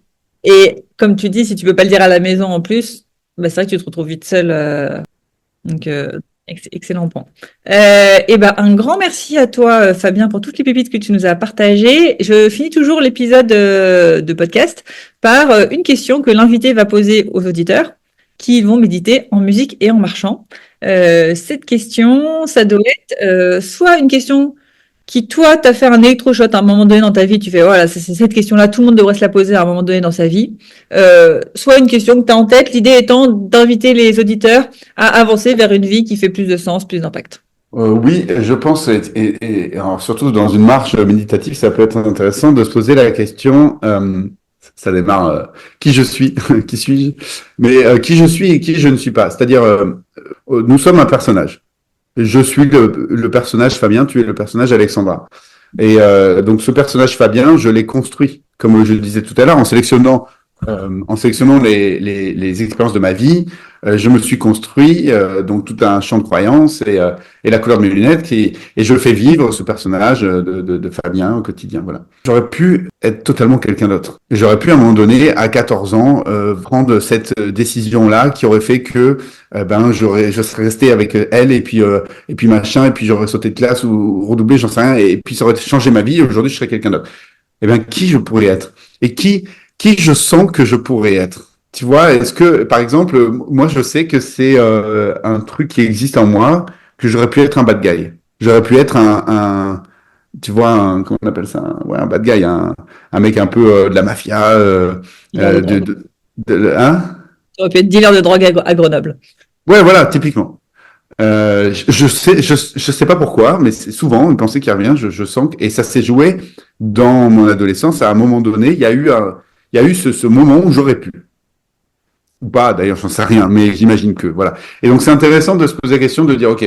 S1: Et comme tu dis, si tu peux pas le dire à la maison en plus, bah, c'est vrai que tu te retrouves vite seul. Donc, excellent point. Un grand merci à toi, Fabien, pour toutes les pépites que tu nous as partagées. Je finis toujours l'épisode de podcast par une question que l'invité va poser aux auditeurs qui vont méditer en musique et en marchant. Cette question, ça doit être soit une question qui, toi, t'a fait un électrochoc à un moment donné dans ta vie, tu fais, voilà, c'est cette question-là, tout le monde devrait se la poser à un moment donné dans sa vie. Soit une question que tu as en tête, l'idée étant d'inviter les auditeurs à avancer vers une vie qui fait plus de sens, plus d'impact.
S2: Oui, je pense, et alors, surtout dans une marche méditative, ça peut être intéressant de se poser la question, ça démarre, qui je suis, qui suis-je, mais qui je suis et qui je ne suis pas. C'est-à-dire, nous sommes un personnage. Je suis le personnage Fabien, tu es le personnage Alexandra. Et donc ce personnage Fabien, je l'ai construit, comme je le disais tout à l'heure, en sélectionnant les expériences de ma vie. Je me suis construit donc tout un champ de croyances et la couleur de mes lunettes et je fais vivre ce personnage de Fabien au quotidien. Voilà. J'aurais pu être totalement quelqu'un d'autre. J'aurais pu à un moment donné, à 14 ans, prendre cette décision-là qui aurait fait que je serais resté avec elle et puis machin et puis j'aurais sauté de classe ou redoublé, j'en sais rien et puis ça aurait changé ma vie. Et aujourd'hui, je serais quelqu'un d'autre. Eh bien, qui je pourrais être et qui je sens que je pourrais être. Tu vois, est-ce que, par exemple, moi, je sais que c'est un truc qui existe en moi, que j'aurais pu être un bad guy. J'aurais pu être tu vois, comment on appelle ça, un bad guy, un mec un peu de la mafia, hein?
S1: Tu aurais pu être dealer de drogue à Grenoble.
S2: Ouais, voilà, typiquement. Je sais pas pourquoi, mais c'est souvent une pensée qui revient. Je sens et ça s'est joué dans mon adolescence. À un moment donné, il y a eu ce moment où j'aurais pu. Ou pas, d'ailleurs, j'en sais rien, mais j'imagine que, voilà. Et donc, c'est intéressant de se poser la question de dire, OK,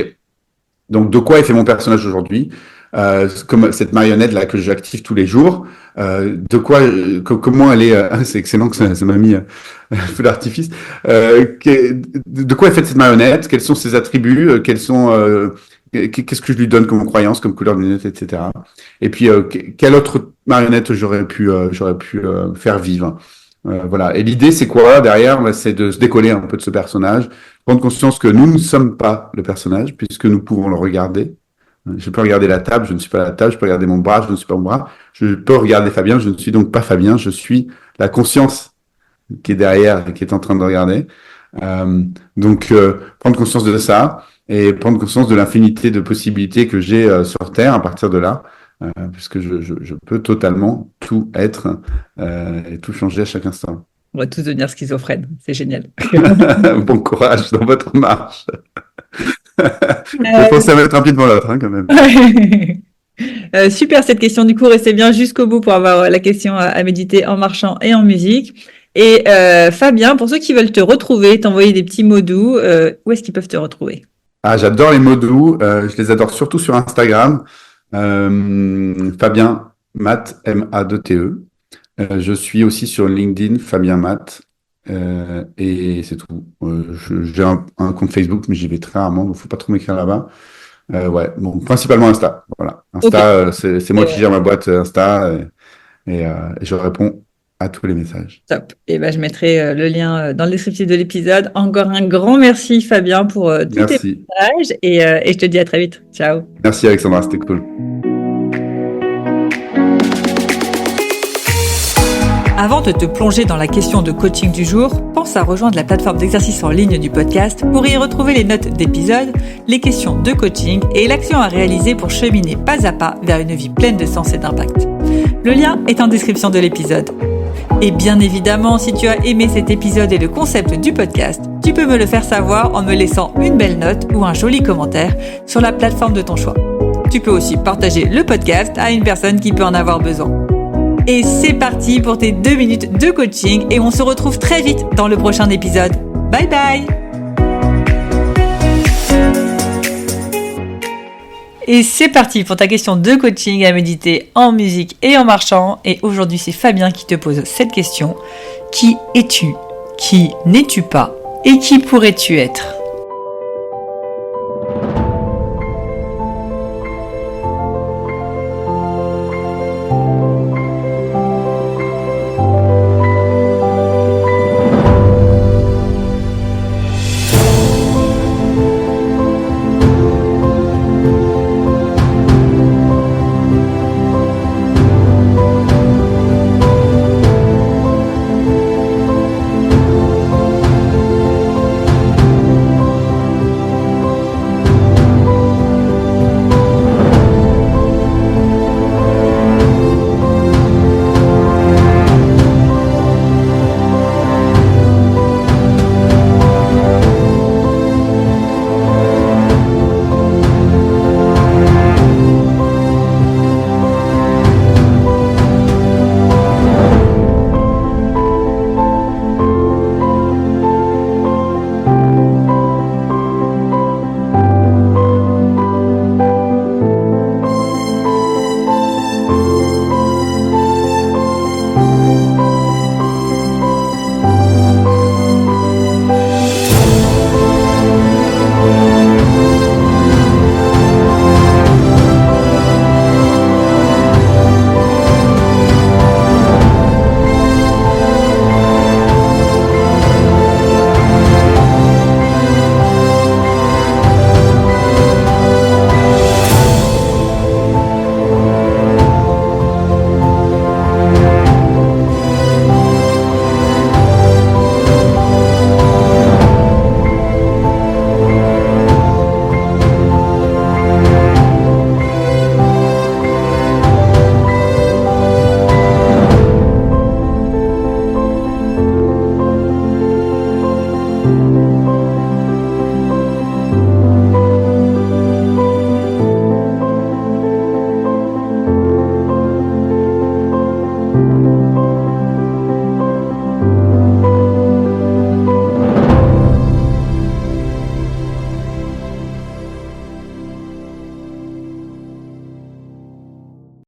S2: donc de quoi est fait mon personnage aujourd'hui comme cette marionnette-là que j'active tous les jours, comment elle est, c'est excellent que ça m'a mis un feu d'artifice, de quoi est faite cette marionnette, quels sont ses attributs, qu'est-ce que je lui donne comme croyance, comme couleur de lunettes, etc. Et puis, quelle autre marionnette j'aurais pu faire vivre. Voilà. Et l'idée, c'est quoi derrière? C'est de se décoller un peu de ce personnage, prendre conscience que nous ne sommes pas le personnage, puisque nous pouvons le regarder. Je peux regarder la table, je ne suis pas la table, je peux regarder mon bras, je ne suis pas mon bras. Je peux regarder Fabien, je ne suis donc pas Fabien, je suis la conscience qui est derrière et qui est en train de regarder. Prendre conscience de ça et prendre conscience de l'infinité de possibilités que j'ai sur Terre à partir de là. Puisque je peux totalement tout être et tout changer à chaque instant.
S1: On va tous devenir schizophrènes, c'est génial.
S2: Bon courage dans votre marche. Pensez à mettre un pied devant l'autre, quand même.
S1: Super cette question, du coup, restez bien jusqu'au bout pour avoir la question à méditer en marchant et en musique. Et Fabien, pour ceux qui veulent te retrouver, t'envoyer des petits mots doux, où est-ce qu'ils peuvent te retrouver?
S2: Ah, j'adore les mots doux, je les adore surtout sur Instagram. Fabien Matt, M-A-2-T-E. Je suis aussi sur LinkedIn, Fabien Matt, et c'est tout. J'ai un compte Facebook, mais j'y vais très rarement, donc faut pas trop m'écrire là-bas. Ouais, bon, principalement Insta. Voilà, Insta, okay. C'est moi qui gère ma boîte Insta, et je réponds à tous les messages.
S1: Top. Et je mettrai le lien dans le descriptif de l'épisode. Encore un grand merci Fabien pour tous tes messages, et je te dis à très vite. Ciao.
S2: Merci Alexandra, c'était cool.
S1: Avant de te plonger dans la question de coaching du jour, pense à rejoindre la plateforme d'exercice en ligne du podcast pour y retrouver les notes d'épisode, les questions de coaching et l'action à réaliser pour cheminer pas à pas vers une vie pleine de sens et d'impact. Le lien est en description de l'épisode. Et bien évidemment, si tu as aimé cet épisode et le concept du podcast, tu peux me le faire savoir en me laissant une belle note ou un joli commentaire sur la plateforme de ton choix. Tu peux aussi partager le podcast à une personne qui peut en avoir besoin. Et c'est parti pour tes 2 minutes de coaching et on se retrouve très vite dans le prochain épisode. Bye bye! Et c'est parti pour ta question de coaching à méditer en musique et en marchant. Et aujourd'hui, c'est Fabien qui te pose cette question. Qui es-tu? Qui n'es-tu pas? Et qui pourrais-tu être?